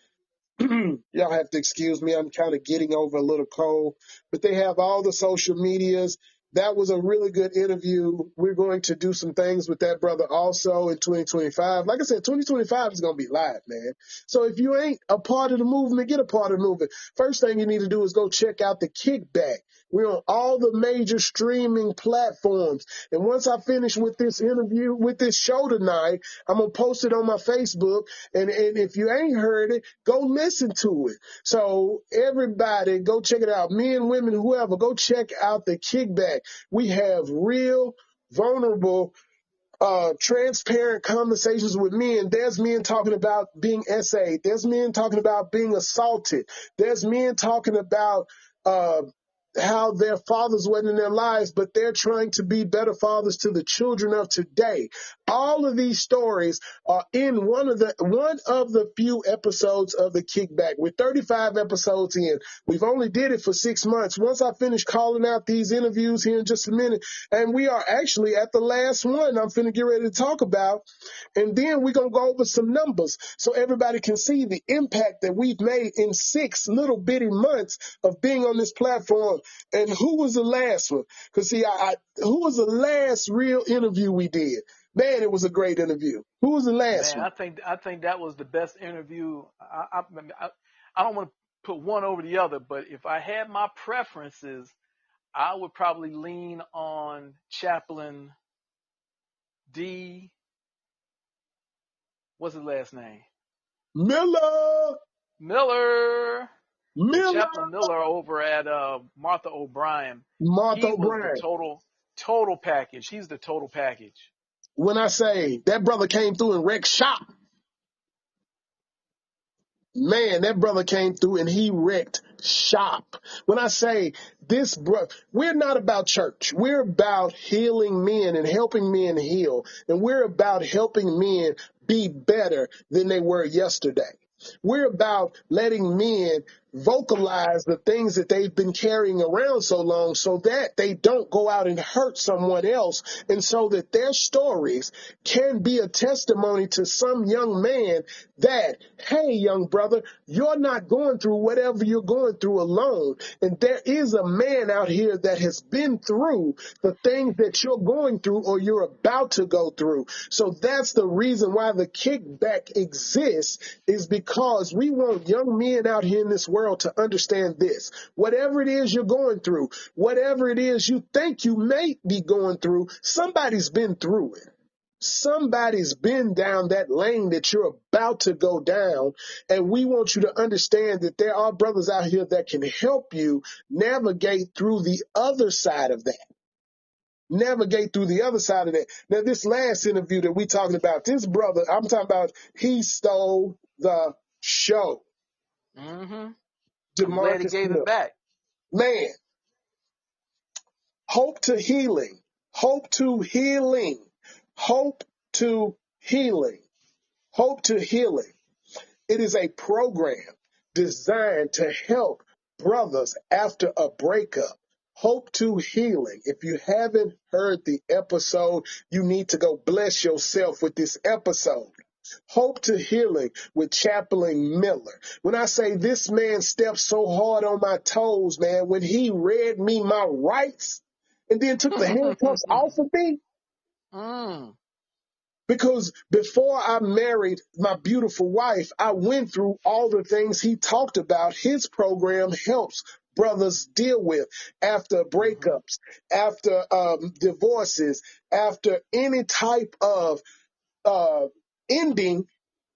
Y'all have to excuse me. I'm kind of getting over a little cold, but they have all the social medias. That was a really good interview. We're going to do some things with that brother also in 2025. Like I said, 2025 is going to be live, man. So if you ain't a part of the movement, get a part of the movement. First thing you need to do is go check out the Kickback. We're on all the major streaming platforms. And once I finish with this interview, with this show tonight, I'm going to post it on my Facebook. And if you ain't heard it, go listen to it. So everybody, go check it out. Men, women, whoever, go check out the Kickback. We have real, vulnerable transparent conversations with men. There's men talking about being essayed. There's men talking about being assaulted. There's men talking about uh, how their fathers wasn't in their lives, but they're trying to be better fathers to the children of today. All of these stories are in one of the few episodes of the Kickback. We're 35 episodes in. We've only did it for 6 months. Once I finish calling out these interviews here in just a minute, and we are actually at the last one I'm finna get ready to talk about. And then we're going to go over some numbers so everybody can see the impact that we've made in 6 little bitty months of being on this platform. And who was the last one? Because, see, who was the last real interview we did? Man, it was a great interview. Who was the last
Man,
one?
I think that was the best interview. I don't want to put one over the other, but if I had my preferences, I would probably lean on Chaplain D. What's his last name?
Miller.
Miller. Yeah,
Miller.
Chaplain Miller over at Martha O'Brien.
Martha
He was the
O'Brien.
total package. He's the total package.
When I say that brother came through and wrecked shop, man, that brother came through and he wrecked shop. When I say this, we're not about church. We're about healing men and helping men heal. And we're about helping men be better than they were yesterday. We're about letting men vocalize the things that they've been carrying around so long so that they don't go out and hurt someone else, and so that their stories can be a testimony to some young man that, hey, young brother, you're not going through whatever you're going through alone. And there is a man out here that has been through the things that you're going through or you're about to go through. So that's the reason why the Kickback exists, is because we want young men out here in this world to understand this. Whatever it is you're going through, whatever it is you think you may be going through, somebody's been through it. Somebody's been down that lane that you're about to go down. And we want you to understand that there are brothers out here that can help you navigate through the other side of that. Navigate through the other side of that. Now, this last interview that we talking about, this brother, I'm talking about, he stole the show.
Mm-hmm. I'm glad he
Demarcus
gave it
Smith.
back.
Man, hope to healing, hope to healing, hope to healing, hope to healing. It is a program designed to help brothers after a breakup. Hope to healing. If you haven't heard the episode, you need to go bless yourself with this episode. Hope to healing with Chaplain Miller. When I say this man stepped so hard on my toes, man, when he read me my rights and then took the handcuffs off of me,
Mm.
because before I married my beautiful wife, I went through all the things he talked about. His program helps brothers deal with after
Mm-hmm.
breakups, after divorces, after any type of uh, ending,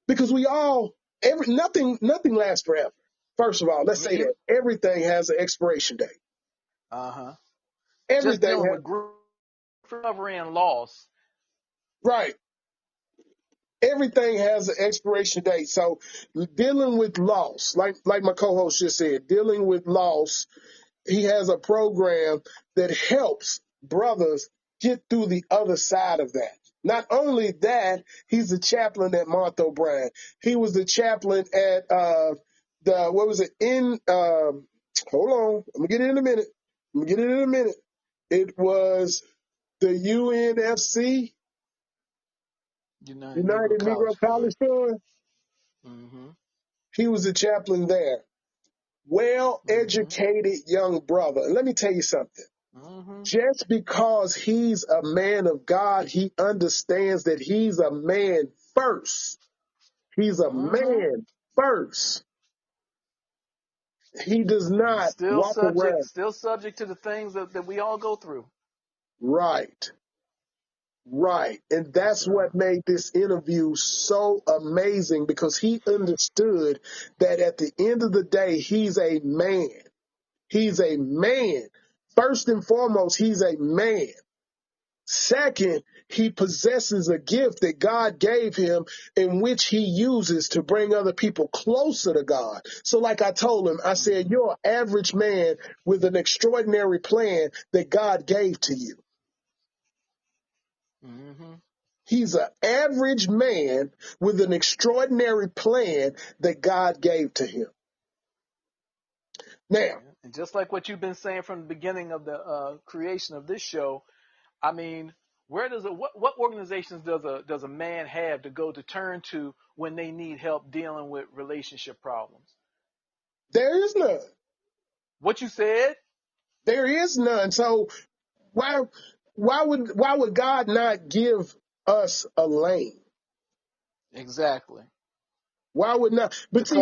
because nothing lasts forever. First of all, let's say that everything has an expiration date.
Uh-huh. Just
Everything
dealing
has,
with grief, recovery, and loss.
right. Everything has an expiration date. So dealing with loss, like my co-host just said, dealing with loss, he has a program that helps brothers get through the other side of that. Not only that, he's the chaplain at Martha O'Brien. He was the chaplain at what was it? Hold on, I'm gonna get it in a minute. It was the UNFC,
United Negro
United Negro
College Fund.
College Fund.
Mm-hmm.
He was a chaplain there.
Mm-hmm.
Well-educated young brother. And let me tell you something.
Mm-hmm.
Just because he's a man of God, he understands that he's a man first. He's a
Mm-hmm.
man first. He does not walk around.
Still subject to the things that we all go through.
Right, right. And
Yes,
that's
sir.
what made this interview so amazing, because he understood that at the end of the day, he's a man. He's a man. First and foremost, he's a man. Second, he possesses a gift that God gave him in which he uses to bring other people closer to God. So like I told him, I said,
Mm-hmm.
you're an average man with an extraordinary plan that God gave to you.
Mm-hmm.
He's an average man with an extraordinary plan that God gave to him. Now,
Yeah. And just like what you've been saying from the beginning of the creation of this show, I mean, where does what organizations does a man have to go to turn to when they need help dealing with relationship problems?
there is none.
What you said?
There is none. So why would God not give us a lane?
Exactly.
Why would not? But see,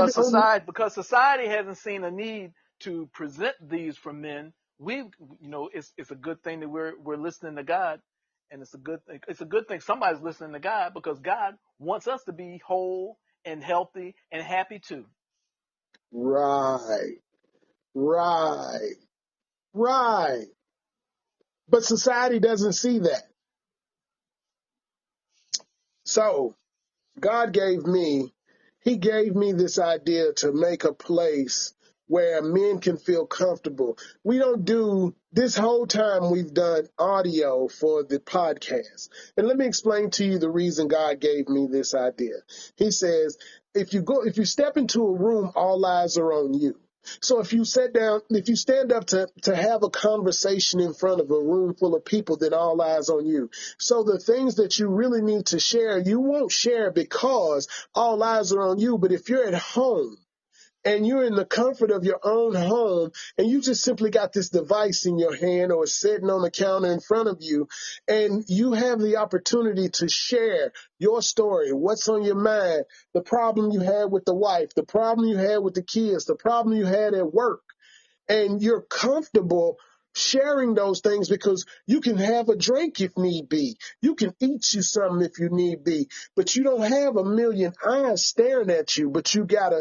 Because society hasn't seen a need to present these for men. It's a good thing that we're listening to God, and it's a good thing somebody's listening to God, because God wants us to be whole and healthy and happy too.
right, right, right. But society doesn't see that. So He gave me this idea to make a place where men can feel comfortable. We don't do this whole time we've done audio for the podcast. And let me explain to you the reason God gave me this idea. He says, if you step into a room, all eyes are on you. So if you stand up to have a conversation in front of a room full of people, then all eyes on you. So the things that you really need to share, you won't share because all eyes are on you. But if you're at home and you're in the comfort of your own home and you just simply got this device in your hand or sitting on the counter in front of you, and you have the opportunity to share your story, what's on your mind, the problem you had with the wife, the problem you had with the kids, the problem you had at work, and you're comfortable sharing those things because you can have a drink if need be. You can eat you something if you need be, but you don't have a million eyes staring at you, but you got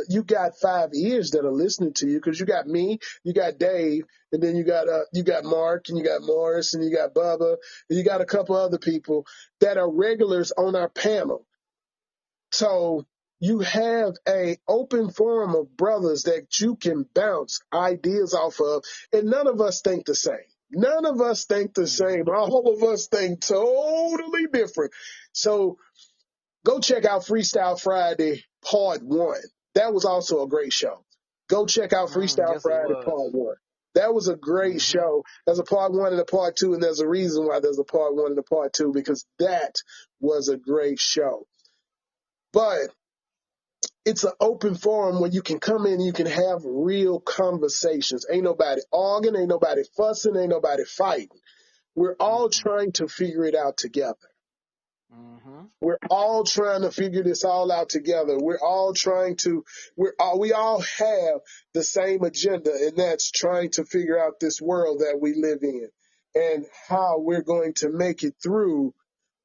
5 ears that are listening to you, because you got me, you got Dave, and then you got Mark, and you got Morris, and you got Bubba, and you got a couple other people that are regulars on our panel. So you have a open forum of brothers that you can bounce ideas off of, and none of us think the same. None of us think the
Mm-hmm.
same. All of us think totally different. So go check out Freestyle Friday Part 1. That was also a great show. Go check out Freestyle
Yes, it
Friday
was.
Part 1. That was a great
Mm-hmm.
show. There's a Part 1 and a Part 2, and there's a reason why there's a Part 1 and a Part 2, because that was a great show. But it's an open forum where you can come in and you can have real conversations. Ain't nobody arguing, ain't nobody fussing, ain't nobody fighting. We're all
Mm-mm.
trying to figure it out together.
Mm-hmm.
We're all trying to figure this all out together. We all have the same agenda, and that's trying to figure out this world that we live in and how we're going to make it through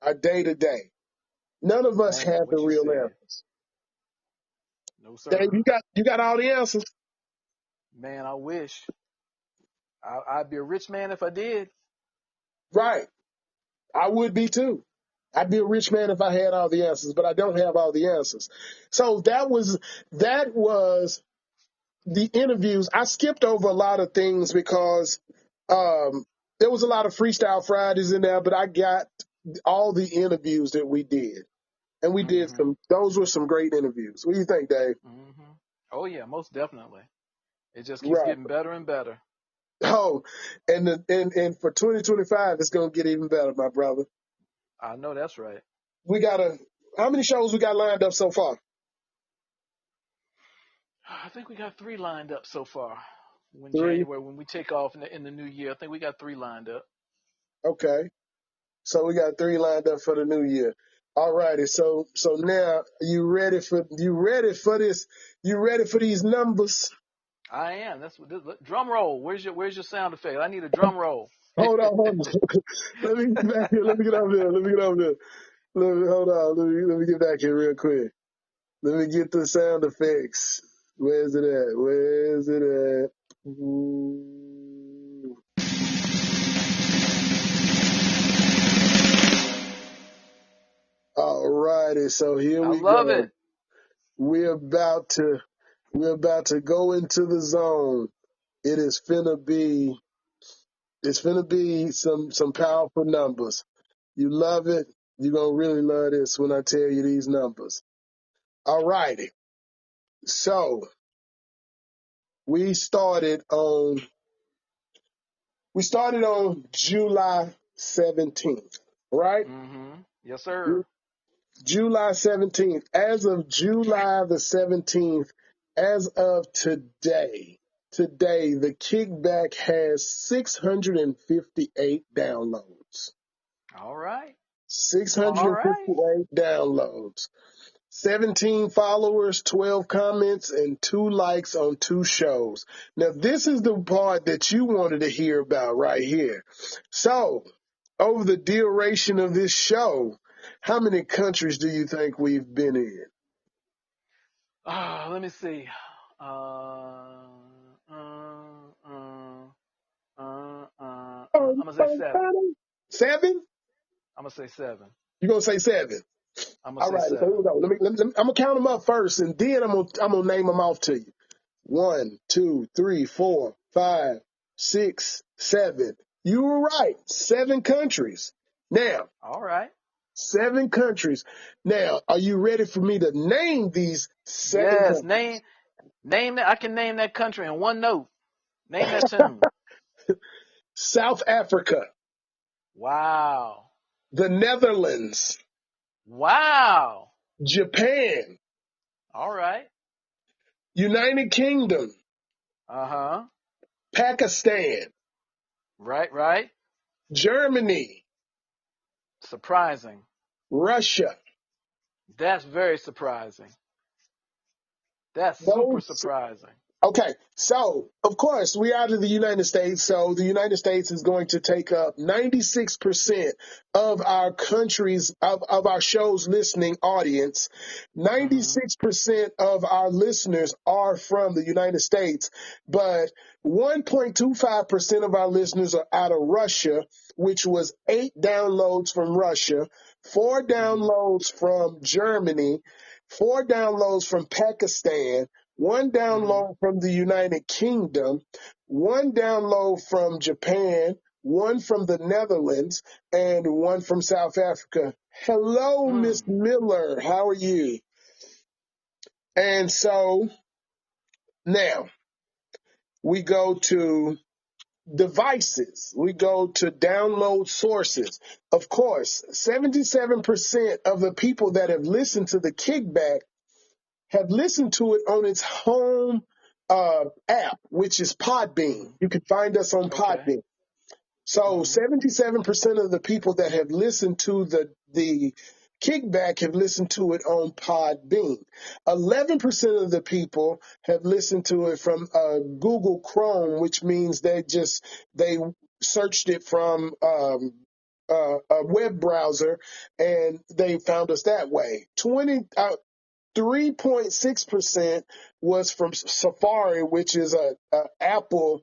our day to day. None of us
Man,
have the
what you
real
said.
answers.
No,
Dave,
sir.
you got all the answers.
Man, I wish. I'd be a rich man if I did.
Right. I would be too. I'd be a rich man if I had all the answers, but I don't have all the answers. So that was the interviews. I skipped over a lot of things because there was a lot of Freestyle Fridays in there, but I got all the interviews that we did. And we did
Mm-hmm.
those were some great interviews. What do you think, Dave?
Mm-hmm. Oh yeah, most definitely. It just keeps
Right.
getting better and better.
Oh, and for 2025, it's going to get even better, my brother.
I know that's right.
How many shows we got lined up so far?
I think we got 3 lined up so far.
Three.
When we take off in the new year, I think we got 3 lined up.
Okay. So we got 3 lined up for the new year. All righty. So now you ready for this? You ready for these numbers?
I am. Drum roll. Where's your sound effect? I need a drum roll.
Hold on. Let me get back here. Let me get over there. Hold on. Let me get back here real quick. Let me get the sound effects. Where's it at? Where's it at? Ooh. ready. So here
I
we
love
go.
it.
We're about to we're about to go into the zone. It is finna be some powerful numbers. You love it. You're gonna really love this when I tell you these numbers. All righty. So we started on July 17th, right?
Yes, sir.
July 17th. As of July the 17th, as of today, the kickback has 658 downloads.
All right. All right.
658 downloads. 17 followers, 12 comments, and 2 likes on 2 shows. Now, this is the part that you wanted to hear about right here. So, over the duration of this show, how many countries do you think we've been in?
Let me see. Uh, uh, uh, I'm gonna say seven.
7?
I'm gonna say seven.
You're going to say 7.
I'm gonna
All
say
right, so here
seven.
we go. I'm going to count them up first, and then I'm gonna name them off to you. 1, 2, 3, 4, 5, 6, 7. You were right. 7 countries. Now,
All right.
7 countries. Now, are you ready for me to name these 7
Yes.
countries?
Name that. I can name that country in one note. Name that tune.
South Africa,
Wow.
the Netherlands,
Wow.
Japan,
All right.
United Kingdom,
Uh-huh.
Pakistan,
Right, right.
Germany,
Surprising.
Russia.
That's very surprising. That's super
Those
surprising.
Okay, so of course we are to the United States, so the United States is going to take up 96% of our country's of our show's listening audience.
Mm-hmm.
96% of our listeners are from the United States, but 1.25% of our listeners are out of Russia, which was 8 downloads from Russia, 4
Mm-hmm.
downloads from Germany, 4 downloads from Pakistan, 1
Mm-hmm.
download from the United Kingdom, 1 download from Japan, 1 from the Netherlands, and 1 from South Africa. Hello,
Mm.
Miss Miller. How are you? And so now we go to devices. We go to download sources. Of course, 77% of the people that have listened to the kickback have listened to it on its home app, which is Podbean. You can find us on
Okay.
Podbean. So
Mm-hmm.
77% of the people that have listened to the kickback have listened to it on Podbean. 11% of the people have listened to it from Google Chrome, which means they searched it from a web browser and they found us that way. 3.6% was from Safari, which is Apple's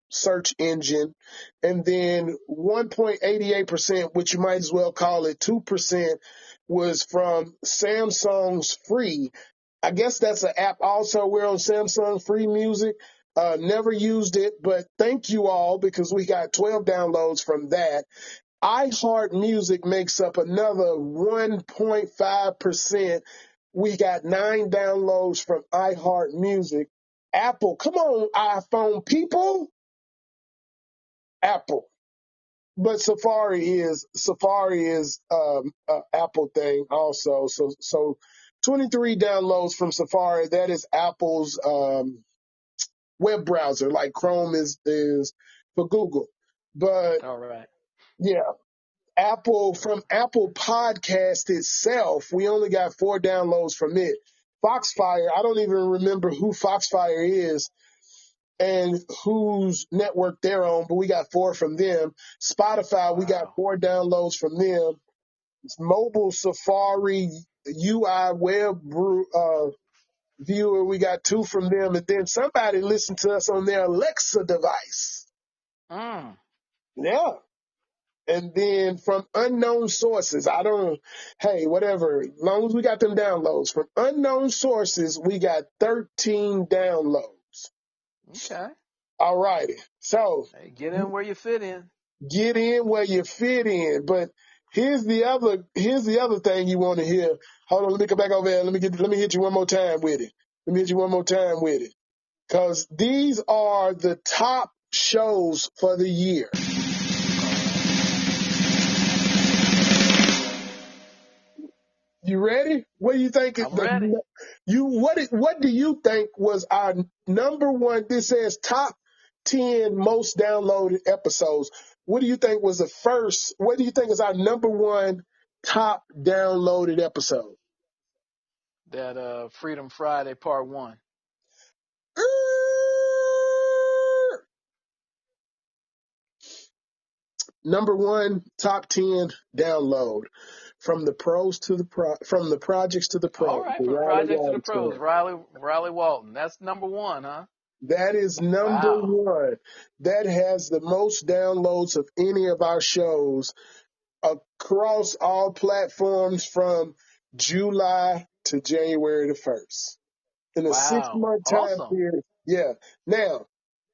search engine, and then 1.88%, which you might as well call it 2%, was from Samsung's Free. I guess that's an app. Also, we're on Samsung Free Music. Never used it, but thank you all because we got 12 downloads from that. iHeart Music makes up another 1.5%. We got 9 downloads from iHeart Music. Apple, come on, iPhone people. Apple. But Safari is a Apple thing also. So 23 downloads from Safari. That is Apple's web browser, like Chrome is for Google. But
All right.
yeah, from Apple Podcast itself, we only got 4 downloads from it. Foxfire, I don't even remember who Foxfire is and whose network they're on, but we got 4 from them. Spotify, we got
Wow.
4 downloads from them. Mobile Safari UI web viewer, we got 2 from them. And then somebody listened to us on their Alexa device.
Mm.
Yeah. And then from unknown sources, hey, whatever, as long as we got them downloads, from unknown sources, we got 13 downloads.
Okay.
All righty. So
Hey, get in where you fit in.
get in where you fit in. But here's the other thing you want to hear. Hold on, let me come back over there. Let me hit you one more time with it. Let me hit you one more time with it. Because these are the top shows for the year. You ready? What do you think?
I'm ready.
What do you think was our number one? This says top 10 most downloaded episodes. What do you think was the first? What do you think is our number one top downloaded episode?
That Freedom Friday Part 1.
Number one, top 10 download. From the pros to from the projects to the
All
pros.
right,
The
from the
Riley
projects to the
Walton
pros.
Story.
Riley Walton. That's number 1, huh?
That is number
Wow.
one. That has the most downloads of any of our shows across all platforms from July to January the 1st. In a
Wow.
6-month time
Awesome.
period. Yeah. Now,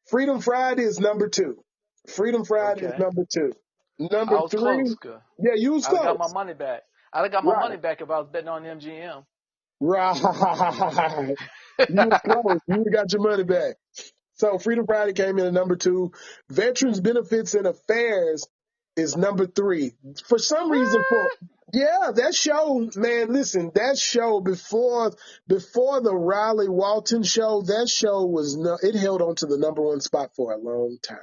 Freedom Friday is number two. Freedom Friday is
Okay.
number two. Number
I was
three,
close.
yeah, you was
I'd have got my
close.
money back. I'd have got my
Right.
money back if I was betting on MGM.
Right. You was close. You would have got your money back. So Freedom Friday came in at number two. Veterans Benefits and Affairs is number three. For some reason,
What?
that show, man, listen, that show before the Riley Walton show, that show it held on to the number one spot for a long time.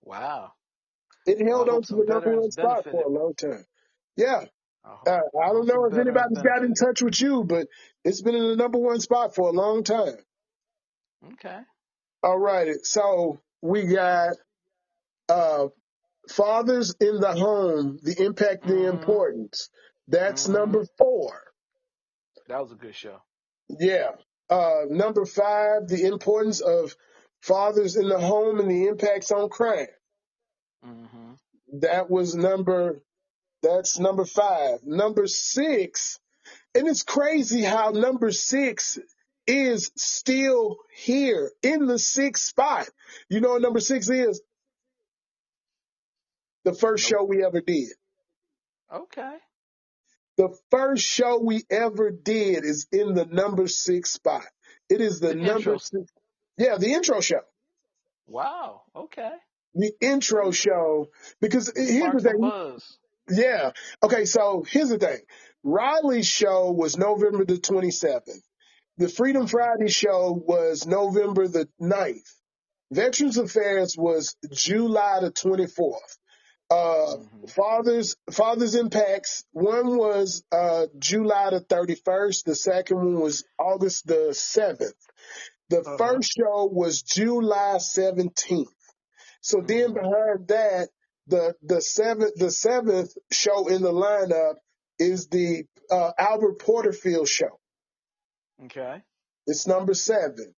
Wow.
It
Well, I
held on
hope
to the
some
number
veterans
one spot for
benefited.
a long time. Yeah.
I
I don't
hope
know
some
if
veterans
anybody's got in
benefited.
touch with you, but it's been in the number one spot for a long time.
Okay.
All righty. So we got uh, Fathers in the Home, the Impact, the
Mm-hmm.
Importance. That's
Mm-hmm.
number four.
That was a good show.
Yeah. Number five, the importance of fathers in the home and the impacts on crime.
Mm-hmm.
That's number five. Number six, and it's crazy how number six is still here in the sixth spot. You know what number six is? The first
Nope.
show we ever did.
Okay.
The first show we ever did is in the number six spot. It is the
The
number
intro.
six. Yeah, the intro show.
Wow. Okay.
The intro
We
show. Because
we
here's the
sparked some
thing.
buzz.
Yeah. Okay, so here's the thing. Riley's show was November the 27th. The Freedom
Mm-hmm.
Friday show was November the 9th. Veterans Affairs was July the 24th.
Mm-hmm.
Fathers Impacts. One was July the 31st. The second one was August the 7th. The
Uh-huh.
first show was July 17th. So then
Mm-hmm.
behind that, the seventh show in the lineup is the Albert Porterfield show.
Okay.
It's number 7.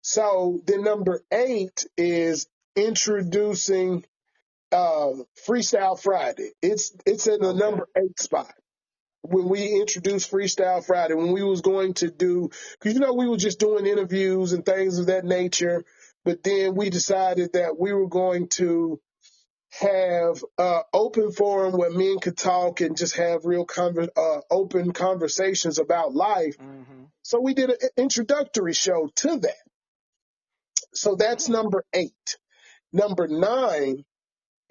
So then number 8 is introducing Freestyle Friday. It's in the
Okay.
number 8 spot. When we introduced Freestyle Friday, when we was going to do, because we were just doing interviews and things of that nature, but then we decided that we were going to have open forum where men could talk and just have real open conversations about life.
Mm-hmm.
So we did an introductory show to that. So that's
Mm.
number 8. Number 9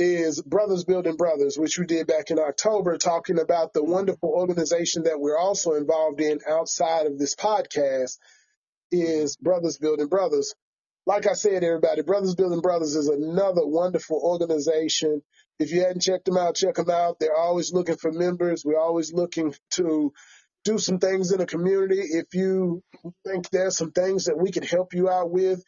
is Brothers Building Brothers, which we did back in October, talking about the
Mm-hmm.
wonderful organization that we're also involved in outside of this podcast,
Mm-hmm.
is Brothers Building Brothers. Like I said, everybody, Brothers Building Brothers is another wonderful organization. If you hadn't checked them out, check them out. They're always looking for members. We're always looking to do some things in the community. If you think there's some things that we could help you out with,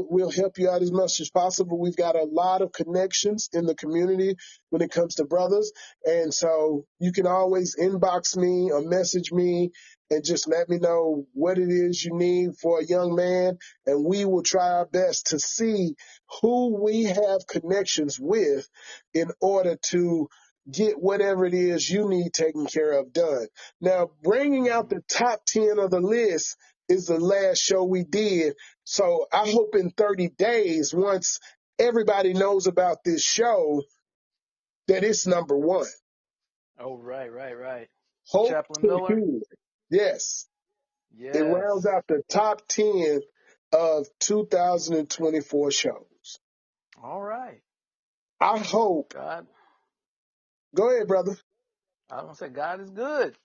we'll help you out as much as possible. We've got a lot of connections in the community when it comes to brothers, and so you can always inbox me or message me and just let me know what it is you need for a young man, and we will try our best to see who we have connections with in order to get whatever it is you need taken care of done. Now, bringing out
Hmm.
the top 10 of the list is the last show we did. So I hope in 30 days, once everybody knows about this show, that it's number one.
Oh, right, right, right.
Hope
Chaplain
to
Miller.
hear. Yes. It
Yes.
rounds out the top 10 of 2024 shows.
All right.
I hope.
God,
Go ahead, brother.
I don't say God is good.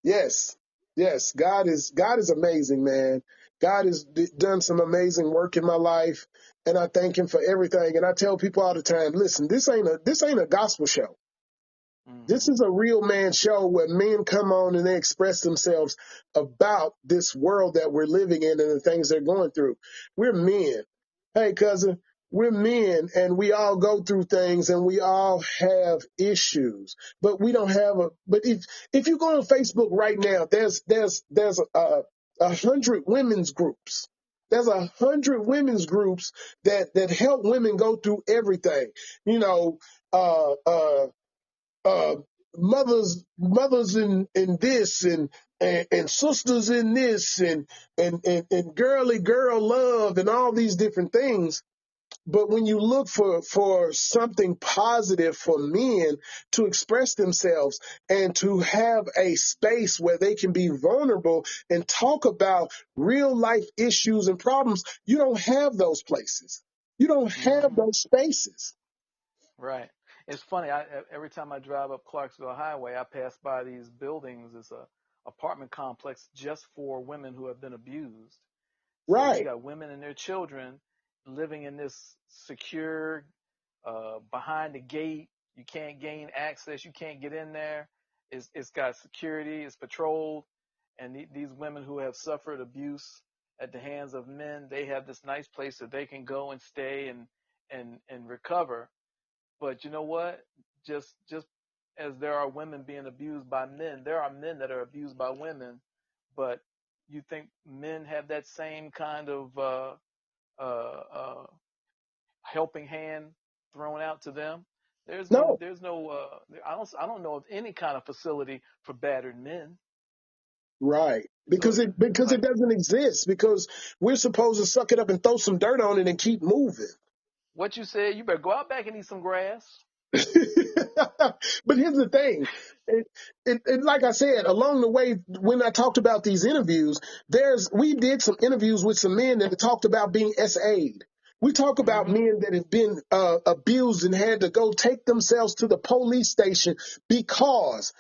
Yes. Yes. God is amazing, man. God has done some amazing work in my life, and I thank him for everything. And I tell people all the time, listen, this ain't a gospel show. This
Hmm.
is a real man show where men come on and they express themselves about this world that we're living in and the things they're going through. We're men. Hey, cousin, we're men and we all go through things and we all have issues, but we don't have but if you go on Facebook right now, there's 100 women's groups. There's 100 women's groups that help women go through everything. You know, uh, uh, uh, mothers in this and sisters in this and girly girl love and all these different things. But when you look for something positive for men to express themselves and to have a space where they can be vulnerable and talk about real life issues and problems, you don't have those places. You don't have
Hmm.
those spaces.
Right. It's funny. Every time I drive up Clarksville Highway, I pass by these buildings. It's a apartment complex just for women who have been abused. So you
Right.
got women and their children living in this secure, behind the gate. You can't gain access. You can't get in there. It's got security. It's patrolled. And these women who have suffered abuse at the hands of men, they have this nice place that they can go and stay and recover. But you know what? Just as there are women being abused by men, there are men that are abused by women. But you think men have that same kind of helping hand thrown out to them?
No.
There's no I don't know of any kind of facility for battered men.
Right.
So it's
Because it
like
doesn't exist. Because we're supposed to suck it up and throw some dirt on it and keep moving.
what you said. You better go out back and eat some grass.
But here's the thing. Like I said, along the way, when I talked about these interviews, we did some interviews with some men that talked about being SA'd. We talk about
Mm-hmm.
men that have been abused and had to go take themselves to the police station because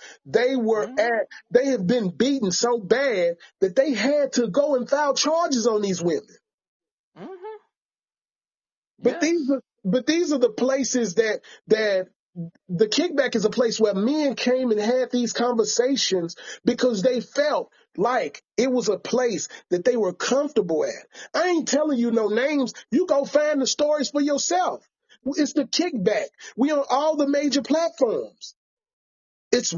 Mm-hmm.
they have been beaten so bad that they had to go and file charges on these women.
Mm-hmm.
But
Yes.
these are the places that the kickback is a place where men came and had these conversations because they felt like it was a place that they were comfortable at. I ain't telling you no names. You go find the stories for yourself. It's the kickback. We on all the major platforms. It's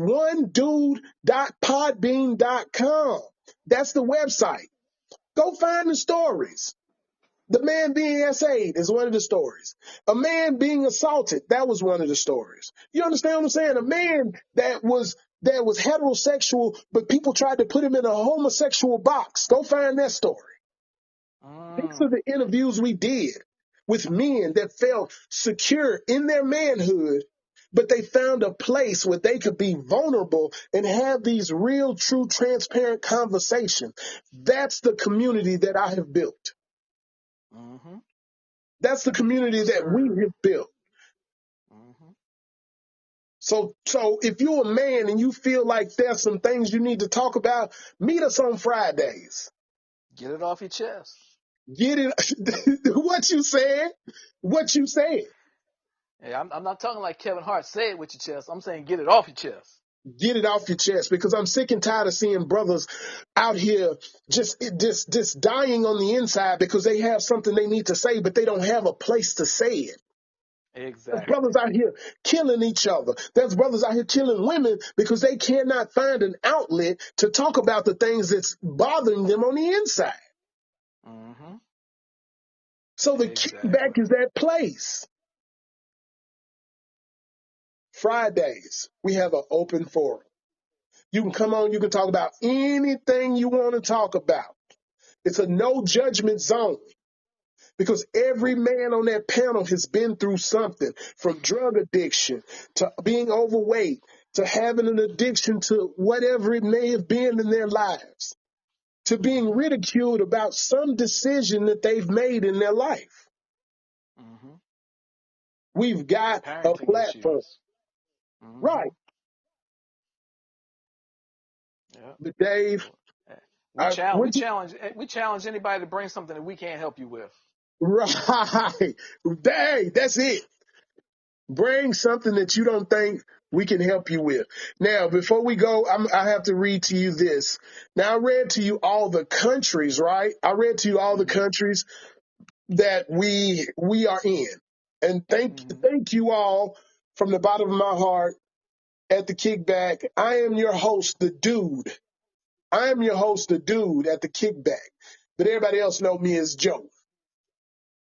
onedude.podbean.com. That's the website. Go find the stories. The man being essayed is one of the stories. A man being assaulted, that was one of the stories. You understand what I'm saying? A
Mm-hmm.
man that was heterosexual, but people tried to put him in a homosexual box. Go find that story. These
Mm.
are the interviews we did with men that felt secure in their manhood, but they found a place where they could be vulnerable and have these real, true, transparent conversations. That's the community that I have built.
Mm-hmm.
That's the community
Yes,
that we
sir.
have built.
Mm-hmm.
So if you're a man and you feel like there's some things you need to talk about, meet us on Fridays.
Get it off your chest.
Get it? What you said? What you said?
Hey, I'm not talking like Kevin Hart. Say it with your chest. I'm saying get it off your chest.
Get it off your chest, because I'm sick and tired of seeing brothers out here just dying on the inside because they have something they need to say, but they don't have a place to say it. There's
Exactly.
brothers out here killing each other. There's brothers out here killing women because they cannot find an outlet to talk about the things that's bothering them on the inside.
Mm-hmm.
So the
Exactly.
kickback is that place. Fridays, we have an open forum. You can come on, you can talk about anything you want to talk about. It's a no judgment zone, because every
Nope.
man on that panel has been through something, from drug addiction to being overweight to having an addiction to whatever it may have been in their lives, to being
Mm-hmm.
ridiculed about some decision that they've made in their life.
Mm-hmm.
We've got a
Parenting
platform.
issues. Mm-hmm.
Right.
Yeah.
But Dave,
So, we challenge we
would you,
challenge we challenge anybody to bring something that we can't help you with.
right. Dang, that's it. Bring something that you don't think we can help you with. Now, before we go, I have to read to you this. Now, I read to you all the countries, right? I read to you all the
Mm-hmm.
countries that we are in. And
Mm-hmm.
thank you all from the bottom of my heart at the Kickback. I am your host, the dude. I am your host, the dude at the Kickback. But everybody else know me as Joe.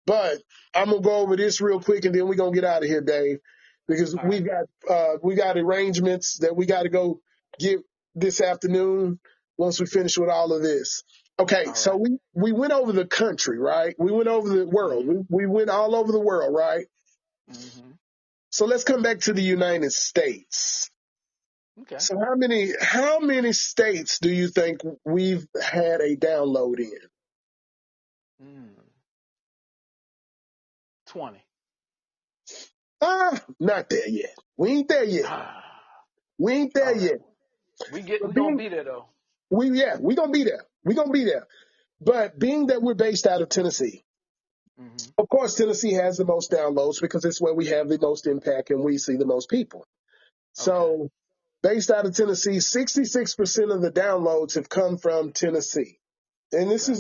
But I'm gonna go over this real quick, and then we're gonna get out of here, Dave, because
All right.
we got arrangements that we got to go get this afternoon once we finish with all of this. Okay,
All
so
right.
we went over the country, right? We went over the world.
Mm-hmm.
We went all over the world, right?
Mm-hmm.
So let's come back to the United States.
Okay.
So how many states do you think we've had a download in?
20.
Not there yet. We ain't there yet.
Ah.
We ain't there
All right.
yet.
We
But
gonna
being
be there though.
we gonna be there. We gonna be there. But being that we're based out of Tennessee,
Mm-hmm.
of course Tennessee has the most downloads because it's where we have the most impact and we see the most people.
Okay.
So based out of Tennessee, 66% of the downloads have come from Tennessee. And
Gotcha.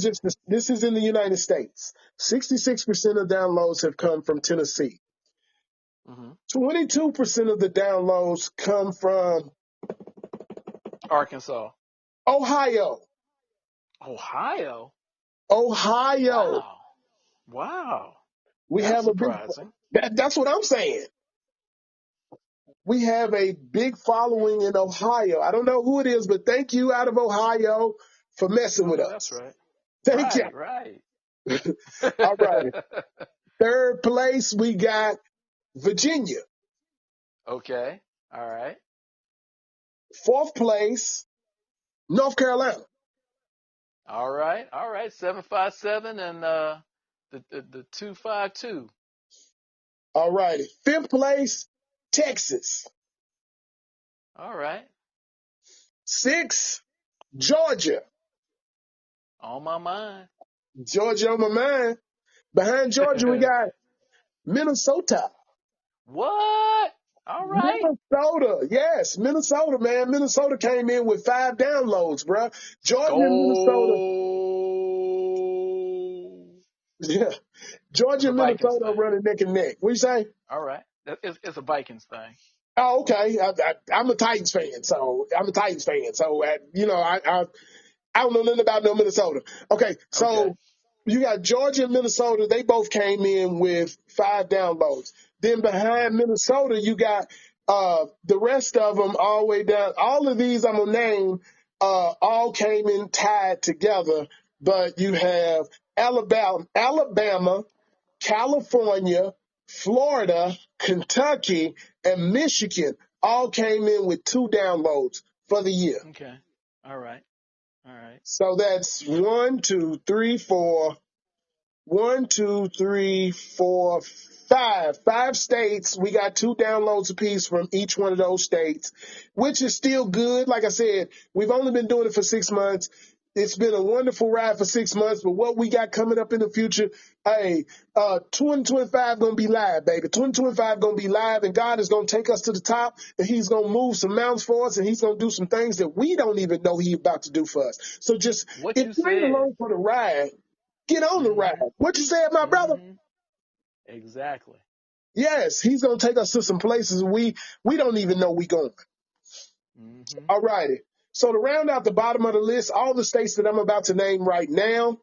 this is in the United States. 66% of downloads have come from Tennessee.
Mm-hmm.
22% of the downloads come from
Arkansas.
Ohio.
Ohio.
Ohio.
Wow. Wow.
We
That's
have a big
surprising.
that's what I'm saying. We have a big following in Ohio. I don't know who it is, but thank you out of Ohio for messing
I
with
know that's
us.
right.
Thank you.
Right, right.
All right. Third place, we got Virginia.
Okay. All right.
Fourth place, North Carolina.
All right. All right. 757 and the 252.
All righty. Fifth place, Texas.
All right.
Sixth, Georgia.
On my mind.
Georgia on my mind. Behind Georgia, we got Minnesota.
What? All right.
Minnesota, yes, Minnesota, man. Minnesota came in with 5 downloads, bruh. Georgia and Minnesota,
Go.
yeah,
It's
Georgia
a
and
Vikings
Minnesota are
thing.
running neck and neck. What you say?
All right. It's a Vikings thing.
Oh, okay. I'm a Titans fan, so I don't know nothing about no Minnesota. Okay,
Okay.
so you got Georgia and Minnesota. They both came in with 5 downloads. Then behind
Mm-hmm.
Minnesota, you got the rest of them all the way down. All of these I'm gonna name all came in tied together, but you have Alabama, California, Florida, Kentucky, and Michigan all came in with 2 downloads for the year.
Okay. All right. All right.
So that's one, two, three, four, five. 5 states. We got 2 downloads apiece from each one of those states, which is still good. Like I said, we've only been doing it for 6 months. It's been a wonderful ride for 6 months, but what we got coming up in the future, hey, 2025 gonna be live, baby. 2025 gonna be live, and God is gonna take us to the top, and He's gonna move some mountains for us, and He's gonna do some things that we don't even know He's about to do for us. So just,
What
if
you
you ain't
said.
along for the ride, get on the ride.
Mm-hmm.
What you said, my brother?
Mm-hmm. Exactly.
Yes, He's gonna take us to some places we don't even know we going.
Mm-hmm.
All righty. So to round out the bottom of the list, all the states that I'm about to name right now,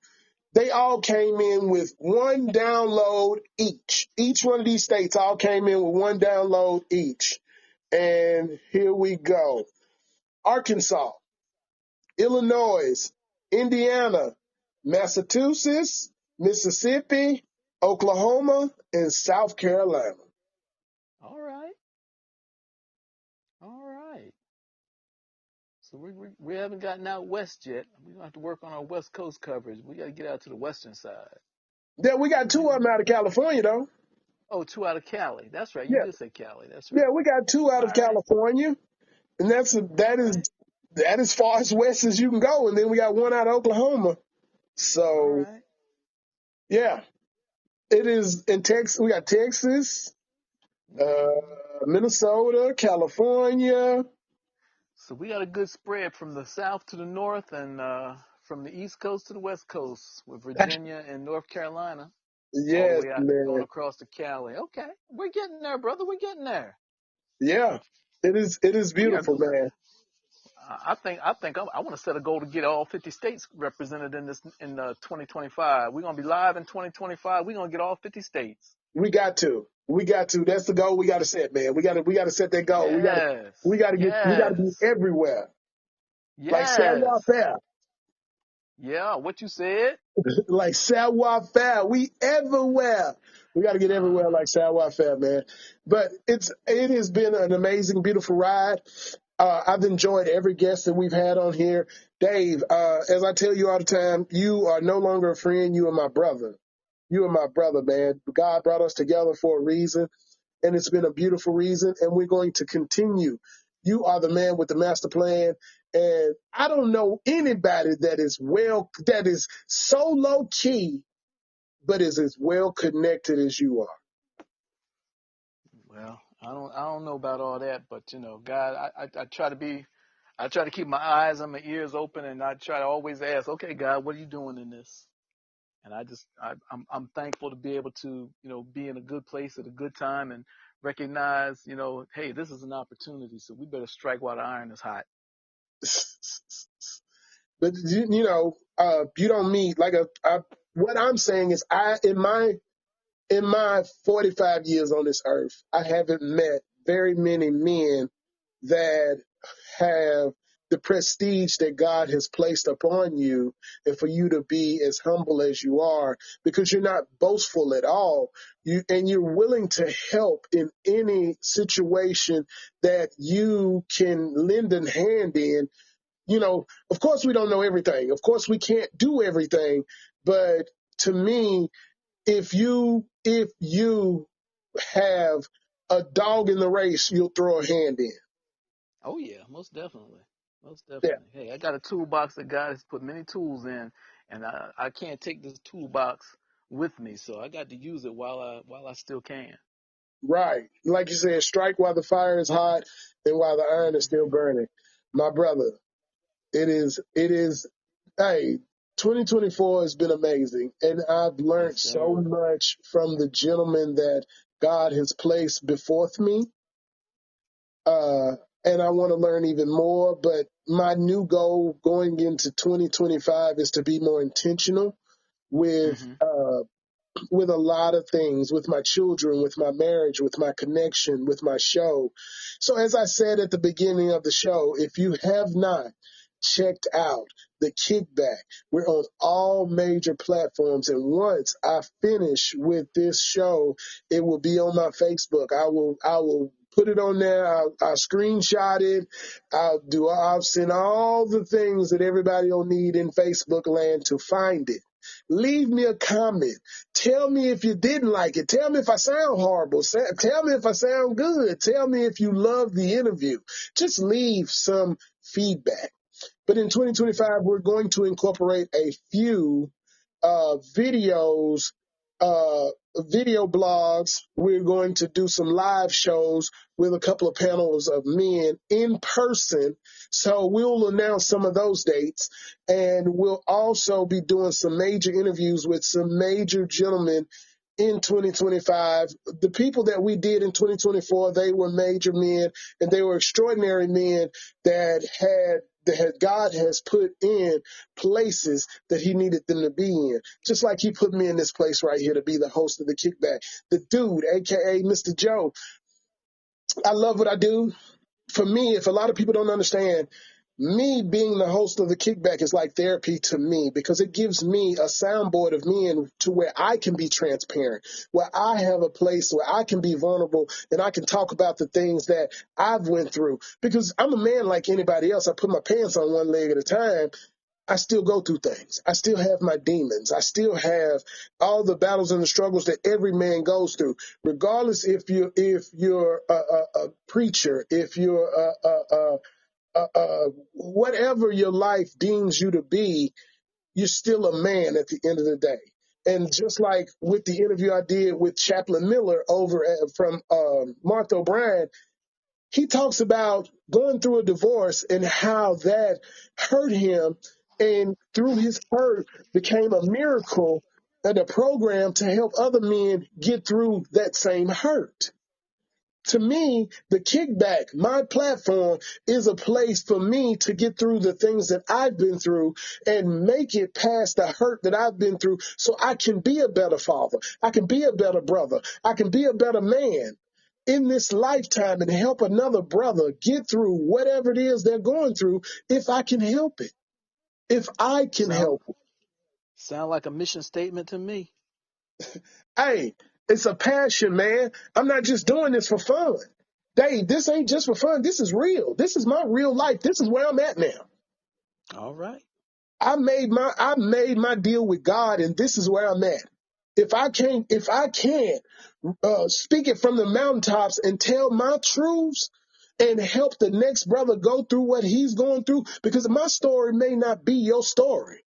they all came in with one download each. Each one of these states all came in with one download each. And here we go. Arkansas, Illinois, Indiana, Massachusetts, Mississippi, Oklahoma, and South Carolina.
All right. All right. So we haven't gotten out west yet. We're gonna have to work on our West Coast coverage. We got to get out to the western side.
Then we got
We
two of them out of California, though.
Oh, two out of Cali. That's right. You
Yeah,
did say Cali. That's
yeah,
right.
we got two out
All
of
right.
California. And
All right.
that is far as west as you can go. And then we got one out of Oklahoma.
All
So
right.
yeah, it is in Texas. We got Texas, uh,
Mm-hmm.
Minnesota, California.
So we got a good spread from the south to the north and from the east coast to the west coast with Virginia and North Carolina all the
Yes,
way out going
man.
across to Cali. Okay. We're getting there, brother. We're getting there.
Yeah, it is. It is
We got
beautiful, man.
I want to set a goal to get all 50 states represented in this in 2025. We're gonna be live in 2025. We're gonna get all 50 states.
We got to. We got to. That's the goal we got to set, man. We got to set that goal.
Yes,
We got to be
yes,
everywhere. Like
yes.
savoir faire.
Yeah, what you said.
Like savoir faire. We everywhere. We got to get everywhere
Uh-huh.
like savoir faire, man. But it has been an amazing, beautiful ride. I've enjoyed every guest that we've had on here. Dave, as I tell you all the time, you are no longer a friend. You are my brother. You are my brother, man. God brought us together for a reason, and it's been a beautiful reason, and we're going to continue. You are the man with the master plan, and I don't know anybody that is so low key, but is as well connected as you are.
Well, I don't know about all that, but God, I try to I try to keep my eyes and my ears open, and I try to always ask, okay, God, what are you doing in this? And I'm thankful to be able to be in a good place at a good time and recognize hey, this is an opportunity, so we better strike while the iron is hot.
But you don't meet like what I'm saying is in my 45 years on this earth, I haven't met very many men that have the prestige that God has placed upon you, and for you to be as humble as you are, because you're not boastful at all. You're willing to help in any situation that you can lend a hand in. Of course we don't know everything. Of course we can't do everything. But to me, if you have a dog in the race, you'll throw a hand in.
Oh yeah, most definitely, most
Yeah,
definitely. Hey, I got a toolbox that God has put many tools in, and I can't take this toolbox with me, so I got to use it while I still can.
right. Like you said, strike while the fire is hot and while the iron is still
Hmm.
burning. My brother, it is, hey, 2024 has been amazing. And I've
Yes,
learned so
sir.
much from the gentleman that God has placed before me. Uh, and I want to learn even more. But my new goal going into 2025 is to be more intentional with
Hmm.
with a lot of things, with my children, with my marriage, with my connection, with my show. So, as I said at the beginning of the show, if you have not checked out the kickback, we're on all major platforms. And once I finish with this show, it will be on my Facebook. I will put it on there. I'll screenshot it. I'll send all the things that everybody will need in Facebook land to find it. Leave me a comment. Tell me if you didn't like it. Tell me if I sound horrible. Tell me if I sound good. Tell me if you love the interview. Just leave some feedback. But in 2025, we're going to incorporate a few videos, uh, video blogs. We're going to do some live shows with a couple of panels of men in person. So we'll announce some of those dates. And we'll also be doing some major interviews with some major gentlemen in 2025. The people that we did in 2024, they were major men and they were extraordinary men that God has put in places that he needed them to be in. Just like he put me in this place right here to be the host of the Kickback. The dude, aka Mr. Joe. I love what I do. For me, if a lot of people don't understand, me being the host of the Kickback is like therapy to me because it gives me a soundboard of me and to where I can be transparent, where I have a place where I can be vulnerable and I can talk about the things that I've went through. Because I'm a man like anybody else. I put my pants on one leg at a time. I still go through things. I still have my demons. I still have all the battles and the struggles that every man goes through, regardless if you're a preacher, if you're whatever your life deems you to be, you're still a man at the end of the day. And just like with the interview I did with Chaplain Miller from Martha O'Brien, he talks about going through a divorce and how that hurt him. And through his hurt became a miracle and a program to help other men get through that same hurt. To me, the Kickback, my platform, is a place for me to get through the things that I've been through and make it past the hurt that I've been through so I can be a better father. I can be a better brother. I can be a better man in this lifetime and help another brother get through whatever it is they're going through if I can help it. If I can
Sound
help it.
sound like a mission statement to me.
Hey, it's a passion, man. I'm not just doing this for fun. Dave, this ain't just for fun. This is real. This is my real life. This is where I'm at now.
All right.
I made my deal with God, and this is where I'm at. If I can't speak it from the mountaintops and tell my truths and help the next brother go through what he's going through, because my story may not be your story,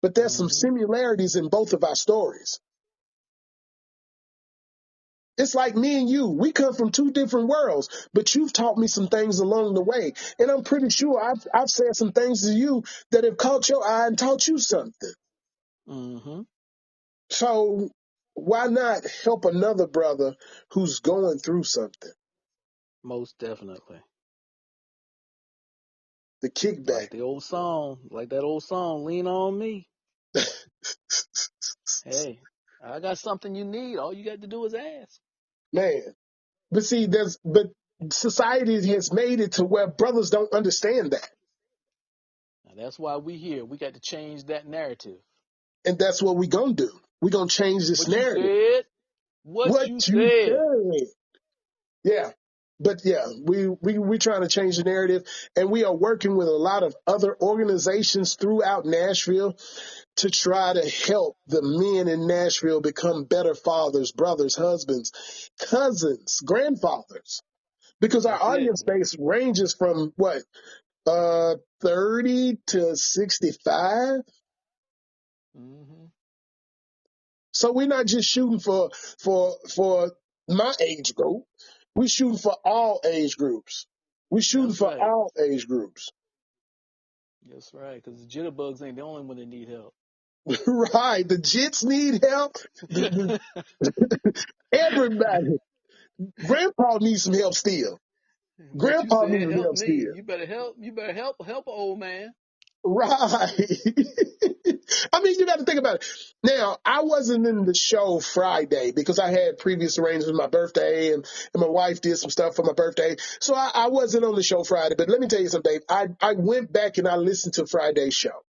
but there's some
Mm-hmm.
similarities in both of our stories. It's like me and you. We come from two different worlds, but you've taught me some things along the way. And I'm pretty sure I've said some things to you that have caught your eye and taught you something.
Mm-hmm.
So why not help another brother who's going through something?
Most definitely.
The Kickback.
Like that old song, Lean on Me. Hey, I got something you need. All you got to do is ask.
Man. But see, but society has made it to where brothers don't understand that.
Now that's why we here. We got to change that narrative.
And that's what we're going to do. We're going to change this
What you
narrative.
said? What
What
you
you
said?
said. Yeah. But yeah, we trying to change the narrative, and we are working with a lot of other organizations throughout Nashville to try to help the men in Nashville become better fathers, brothers, husbands, cousins, grandfathers. Because our
That's it.
audience base ranges from what, 30 to 65.
Mm-hmm.
So we're not just shooting for my age group. We're shooting for all age groups. We're shooting
That's
for
right.
all age groups.
That's right. Because the jitterbugs ain't the only one that need help.
Right. The jits need help. Everybody. Grandpa needs some help still.
But you
Grandpa needs
said
some
help
help
me.
still.
You better help. You better help an old man.
Right. I mean, you got to think about it. Now, I wasn't in the show Friday because I had previous arrangements with my birthday and my wife did some stuff for my birthday. So I wasn't on the show Friday. But let me tell you something, Dave. I went back and I listened to Friday's show.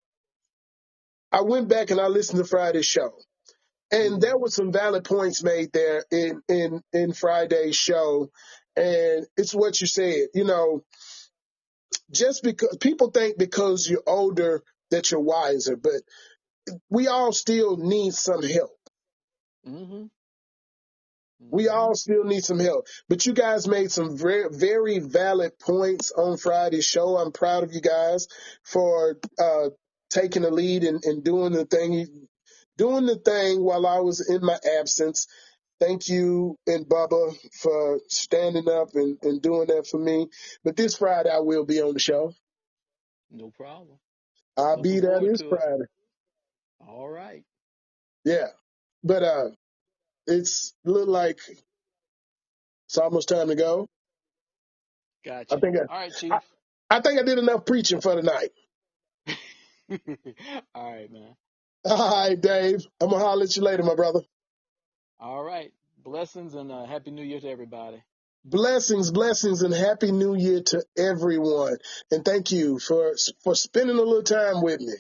I went back and I listened to Friday's show. And there
Mm-hmm.
were some valid points made there in Friday's show. And it's what you said, just because people think because you're older that you're wiser, but we all still need some help.
Mm-hmm.
We
Mm-hmm.
all still need some help. But you guys made some very, very valid points on Friday's show. I'm proud of you guys for taking the lead and doing the thing while I was in my absence. Thank you and Bubba for standing up and doing that for me. But this Friday I will be on the show.
No problem.
I'll
Looking
be there
forward
this
to it.
Friday.
All right.
Yeah. But it's look like it's almost time to go. I
Gotcha.
think
All right,
I,
Chief.
I think I did enough preaching for the night.
All right, man.
All right, Dave. I'm gonna holler at you later, my brother.
All right. Blessings and Happy New Year to everybody.
Blessings, blessings, and happy new year to everyone. And thank you for spending a little time with me.